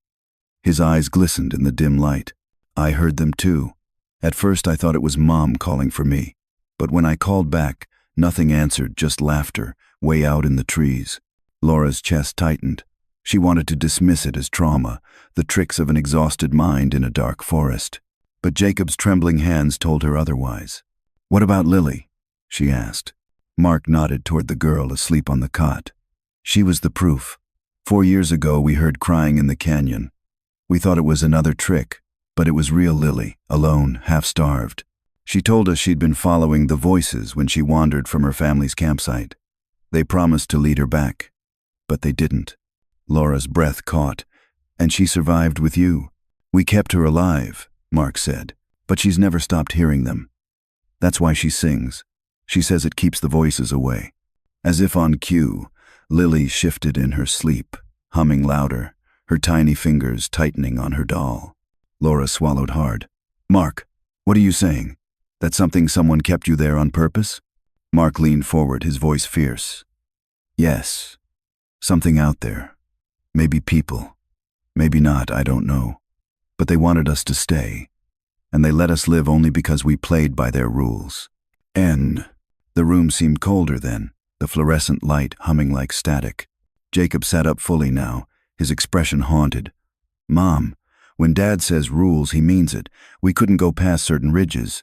A: His eyes glistened in the dim light. I heard them too. At first I thought it was Mom calling for me. But when I called back, nothing answered, just laughter, way out in the trees. Laura's chest tightened. She wanted to dismiss it as trauma, the tricks of an exhausted mind in a dark forest. But Jacob's trembling hands told her otherwise. What about Lily? She asked. Mark nodded toward the girl asleep on the cot. She was the proof. 4 years ago we heard crying in the canyon. We thought it was another trick, but it was real Lily, alone, half-starved. She told us she'd been following the voices when she wandered from her family's campsite. They promised to lead her back, but they didn't. Laura's breath caught. And she survived with you. We kept her alive, Mark said, but she's never stopped hearing them. That's why she sings. She says it keeps the voices away. As if on cue, Lily shifted in her sleep, humming louder, her tiny fingers tightening on her doll. Laura swallowed hard. Mark, what are you saying? That someone kept you there on purpose? Mark leaned forward, his voice fierce. Yes. Something out there. Maybe people. Maybe not, I don't know. But they wanted us to stay. And they let us live only because we played by their rules. The room seemed colder then, the fluorescent light humming like static. Jacob sat up fully now, his expression haunted. Mom, when Dad says rules, he means it. We couldn't go past certain ridges.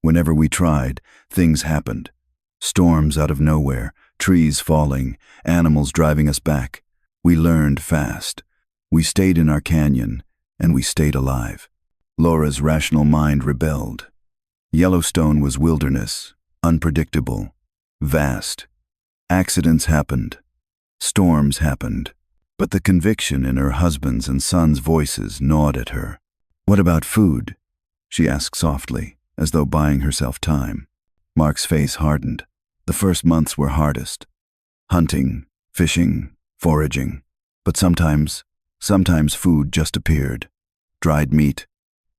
A: Whenever we tried, things happened. Storms out of nowhere, trees falling, animals driving us back. We learned fast. We stayed in our canyon, and we stayed alive. Laura's rational mind rebelled. Yellowstone was wilderness, unpredictable, vast. Accidents happened. Storms happened. But the conviction in her husband's and son's voices gnawed at her. What about food? She asked softly, as though buying herself time. Mark's face hardened. The first months were hardest. Hunting, fishing, foraging. But sometimes food just appeared. Dried meat,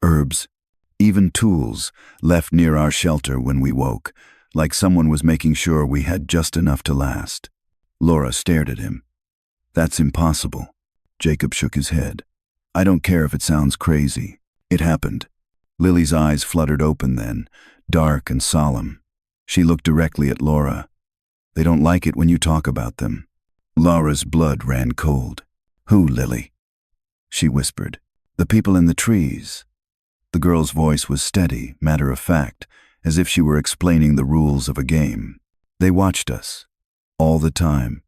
A: herbs, even tools left near our shelter when we woke, like someone was making sure we had just enough to last. Laura stared at him. That's impossible. Jacob shook his head. I don't care if it sounds crazy. It happened. Lily's eyes fluttered open then, dark and solemn. She looked directly at Laura. They don't like it when you talk about them. Laura's blood ran cold. Who, Lily? She whispered. The people in the trees. The girl's voice was steady, matter-of-fact, as if she were explaining the rules of a game. They watched us. All the time.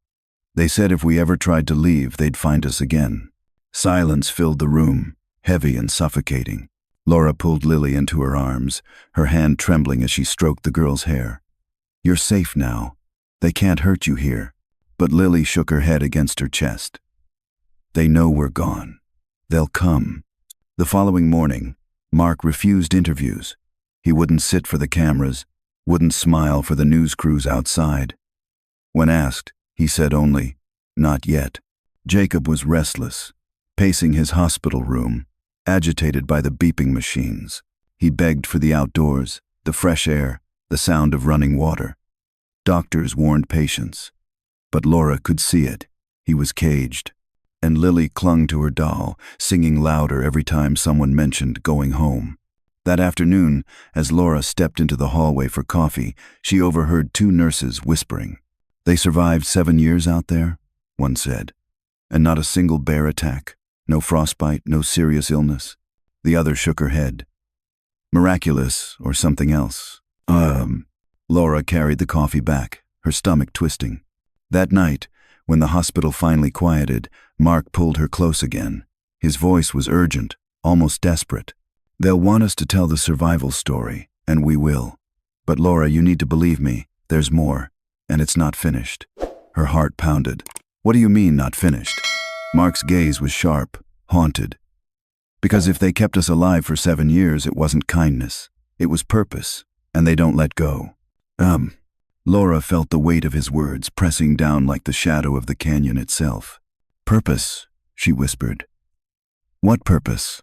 A: They said if we ever tried to leave, they'd find us again. Silence filled the room, heavy and suffocating. Laura pulled Lily into her arms, her hand trembling as she stroked the girl's hair. You're safe now. They can't hurt you here. But Lily shook her head against her chest. They know we're gone. They'll come. The following morning, Mark refused interviews. He wouldn't sit for the cameras, wouldn't smile for the news crews outside. When asked, he said only, not yet. Jacob was restless, pacing his hospital room, agitated by the beeping machines. He begged for the outdoors, the fresh air, the sound of running water. Doctors warned patience. But Laura could see it. He was caged. And Lily clung to her doll, singing louder every time someone mentioned going home. That afternoon, as Laura stepped into the hallway for coffee, she overheard 2 nurses whispering. They survived 7 years out there, one said. And not a single bear attack, no frostbite, no serious illness. The other shook her head. Miraculous or something else. Laura carried the coffee back, her stomach twisting. That night, when the hospital finally quieted, Mark pulled her close again. His voice was urgent, almost desperate. They'll want us to tell the survival story. And we will. But Laura, you need to believe me. There's more. And it's not finished. Her heart pounded. What do you mean, not finished? Mark's gaze was sharp, haunted. Because if they kept us alive for 7 years, it wasn't kindness. It was purpose. And they don't let go. Laura felt the weight of his words pressing down like the shadow of the canyon itself. Purpose, she whispered. What purpose?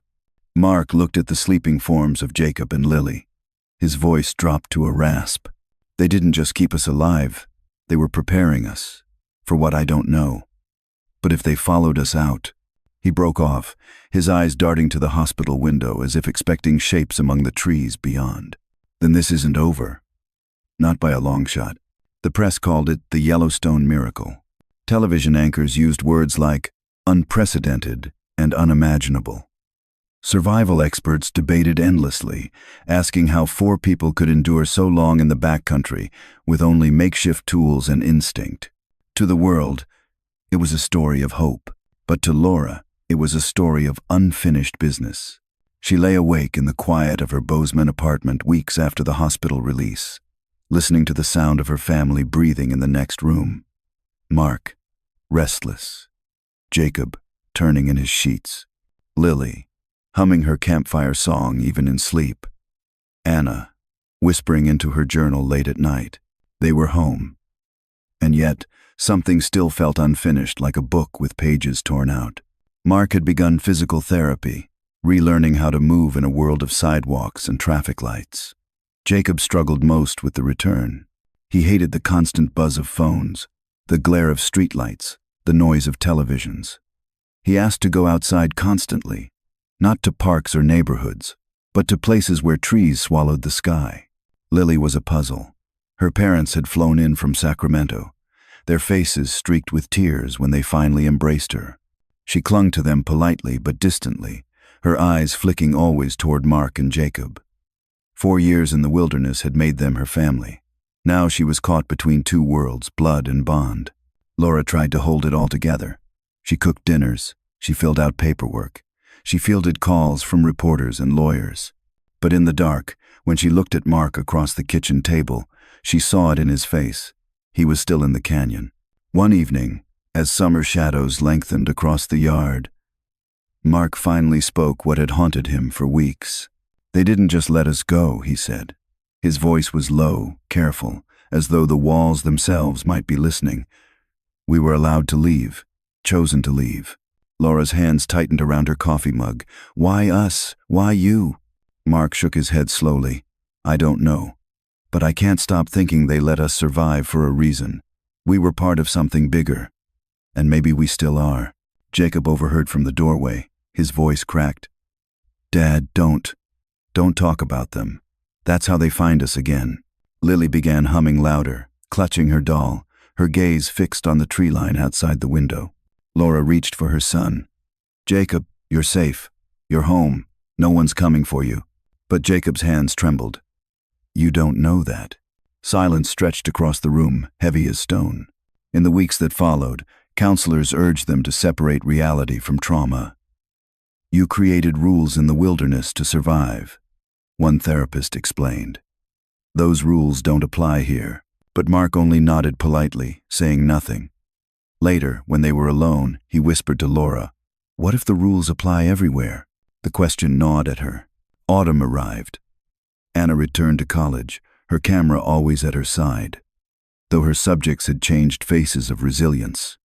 A: Mark looked at the sleeping forms of Jacob and Lily. His voice dropped to a rasp. They didn't just keep us alive. They were preparing us for what I don't know. But if they followed us out... He broke off, his eyes darting to the hospital window as if expecting shapes among the trees beyond. Then this isn't over. Not by a long shot. The press called it the Yellowstone miracle. Television anchors used words like unprecedented and unimaginable. Survival experts debated endlessly, asking how 4 people could endure so long in the backcountry with only makeshift tools and instinct. To the world, it was a story of hope. But to Laura, it was a story of unfinished business. She lay awake in the quiet of her Bozeman apartment weeks after the hospital release, listening to the sound of her family breathing in the next room. Mark, restless. Jacob, turning in his sheets. Lily, humming her campfire song even in sleep. Anna, whispering into her journal late at night. They were home. And yet, something still felt unfinished, like a book with pages torn out. Mark had begun physical therapy, relearning how to move in a world of sidewalks and traffic lights. Jacob struggled most with the return. He hated the constant buzz of phones, the glare of streetlights, the noise of televisions. He asked to go outside constantly, not to parks or neighborhoods, but to places where trees swallowed the sky. Lily was a puzzle. Her parents had flown in from Sacramento, their faces streaked with tears when they finally embraced her. She clung to them politely but distantly, her eyes flicking always toward Mark and Jacob. 4 years in the wilderness had made them her family. Now she was caught between 2 worlds, blood and bond. Laura tried to hold it all together. She cooked dinners, she filled out paperwork, she fielded calls from reporters and lawyers. But in the dark, when she looked at Mark across the kitchen table, she saw it in his face. He was still in the canyon. One evening, as summer shadows lengthened across the yard, Mark finally spoke what had haunted him for weeks. They didn't just let us go, he said. His voice was low, careful, as though the walls themselves might be listening. We were allowed to leave, chosen to leave. Laura's hands tightened around her coffee mug. Why us? Why you? Mark shook his head slowly. I don't know. But I can't stop thinking they let us survive for a reason. We were part of something bigger. And maybe we still are. Jacob overheard from the doorway. His voice cracked. Dad, don't talk about them. That's how they find us again. Lily began humming louder, clutching her doll, her gaze fixed on the tree line outside the window. Laura reached for her son. Jacob, you're safe. You're home. No one's coming for you. But Jacob's hands trembled. You don't know that. Silence stretched across the room, heavy as stone. In the weeks that followed, counselors urged them to separate reality from trauma. You created rules in the wilderness to survive, one therapist explained. Those rules don't apply here. But Mark only nodded politely, saying nothing. Later, when they were alone, he whispered to Laura, what if the rules apply everywhere? The question gnawed at her. Autumn arrived. Anna returned to college, her camera always at her side. Though her subjects had changed faces of resilience,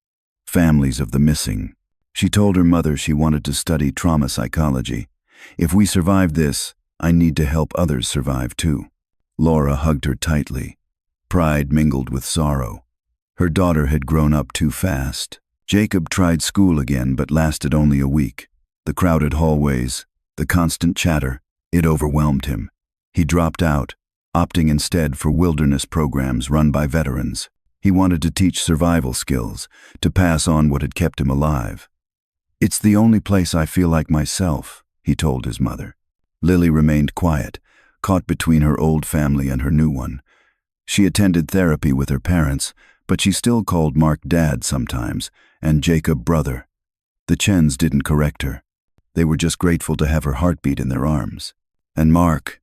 A: families of the missing. She told her mother she wanted to study trauma psychology. If we survive this, I need to help others survive too. Laura hugged her tightly. Pride mingled with sorrow. Her daughter had grown up too fast. Jacob tried school again but lasted only a week. The crowded hallways, the constant chatter, it overwhelmed him. He dropped out, opting instead for wilderness programs run by veterans. He wanted to teach survival skills, to pass on what had kept him alive. It's the only place I feel like myself, he told his mother. Lily remained quiet, caught between her old family and her new one. She attended therapy with her parents, but she still called Mark dad sometimes, and Jacob brother. The Chens didn't correct her. They were just grateful to have her heartbeat in their arms. And Mark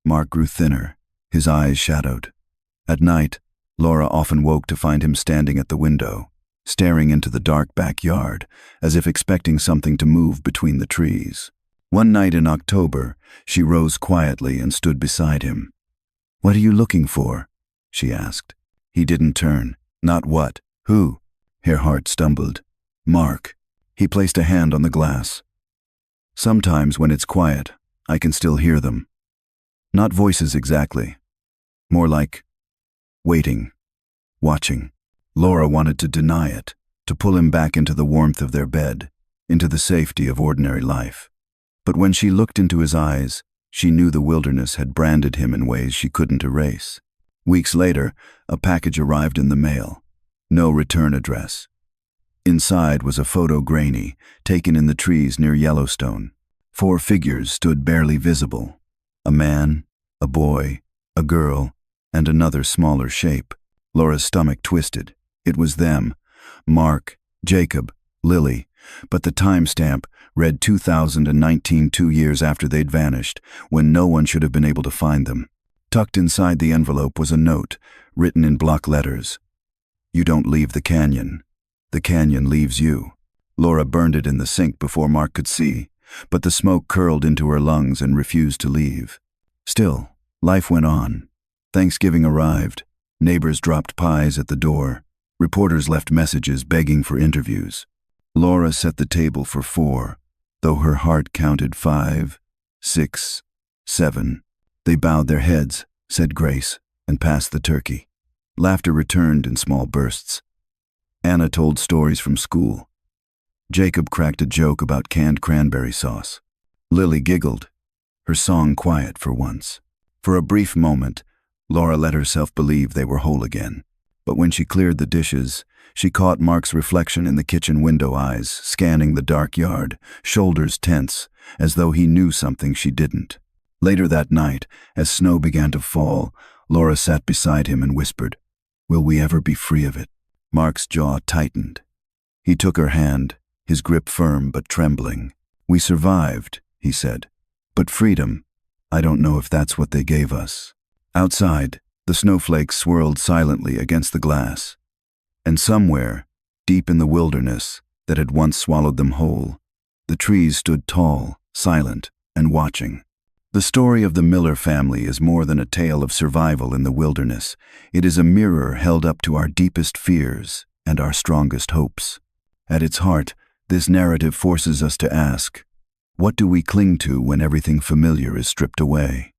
A: Mark grew thinner, his eyes shadowed. At night, Laura often woke to find him standing at the window, staring into the dark backyard, as if expecting something to move between the trees. One night in October, she rose quietly and stood beside him. "What are you looking for?" she asked. He didn't turn. "Not what? Who?" Her heart stumbled. "Mark." He placed a hand on the glass. "Sometimes when it's quiet, I can still hear them. Not voices exactly. More like waiting, watching." Laura wanted to deny it, to pull him back into the warmth of their bed, into the safety of ordinary life. But when she looked into his eyes, she knew the wilderness had branded him in ways she couldn't erase. Weeks later, a package arrived in the mail. No return address. Inside was a photo grainy, taken in the trees near Yellowstone. 4 figures stood barely visible. A man, a boy, a girl, and another smaller shape. Laura's stomach twisted. It was them. Mark, Jacob, Lily. But the timestamp read 2019, 2 years after they'd vanished, when no one should have been able to find them. Tucked inside the envelope was a note, written in block letters. "You don't leave the canyon. The canyon leaves you." Laura burned it in the sink before Mark could see, but the smoke curled into her lungs and refused to leave. Still, life went on. Thanksgiving arrived. Neighbors dropped pies at the door. Reporters left messages begging for interviews. Laura set the table for 4, though her heart counted 5, 6, 7. They bowed their heads, said grace, and passed the turkey. Laughter returned in small bursts. Anna told stories from school. Jacob cracked a joke about canned cranberry sauce. Lily giggled, her song quiet for once. For a brief moment, Laura let herself believe they were whole again. But when she cleared the dishes, she caught Mark's reflection in the kitchen window eyes, scanning the dark yard, shoulders tense, as though he knew something she didn't. Later that night, as snow began to fall, Laura sat beside him and whispered, "Will we ever be free of it?" Mark's jaw tightened. He took her hand, his grip firm but trembling. "We survived," he said. "But freedom, I don't know if that's what they gave us." Outside, the snowflakes swirled silently against the glass. And somewhere, deep in the wilderness that had once swallowed them whole, the trees stood tall, silent, and watching. The story of the Miller family is more than a tale of survival in the wilderness. It is a mirror held up to our deepest fears and our strongest hopes. At its heart, this narrative forces us to ask, what do we cling to when everything familiar is stripped away?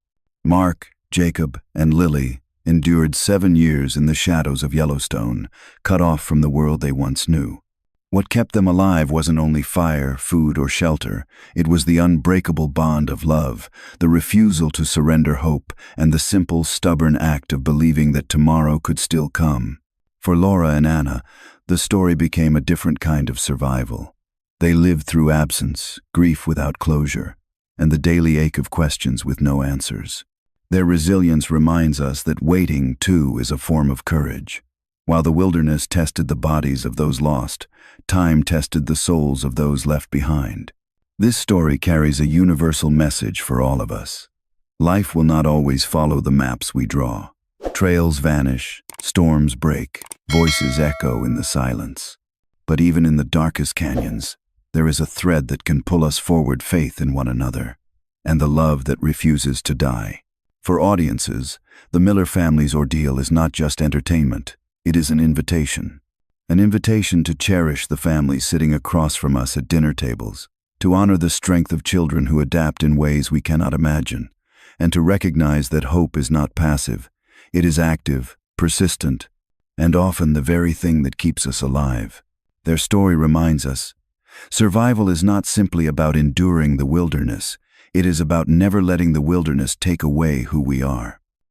A: Mark, Jacob, and Lily endured 7 years in the shadows of Yellowstone, cut off from the world they once knew. What kept them alive wasn't only fire, food, or shelter. It was the unbreakable bond of love, the refusal to surrender hope, and the simple, stubborn act of believing that tomorrow could still come. For Laura and Anna, the story became a different kind of survival. They lived through absence, grief without closure, and the daily ache of questions with no answers. Their resilience reminds us that waiting, too, is a form of courage. While the wilderness tested the bodies of those lost, time tested the souls of those left behind. This story carries a universal message for all of us. Life will not always follow the maps we draw. Trails vanish, storms break, voices echo in the silence. But even in the darkest canyons, there is a thread that can pull us forward: faith in one another, and the love that refuses to die. For audiences, the Miller family's ordeal is not just entertainment. It is an invitation to cherish the family sitting across from us at dinner tables, to honor the strength of children who adapt in ways we cannot imagine, and to recognize that hope is not passive. It is active, persistent, and often the very thing that keeps us alive. Their story reminds us, survival is not simply about enduring the wilderness. It is about never letting the wilderness take away who we are.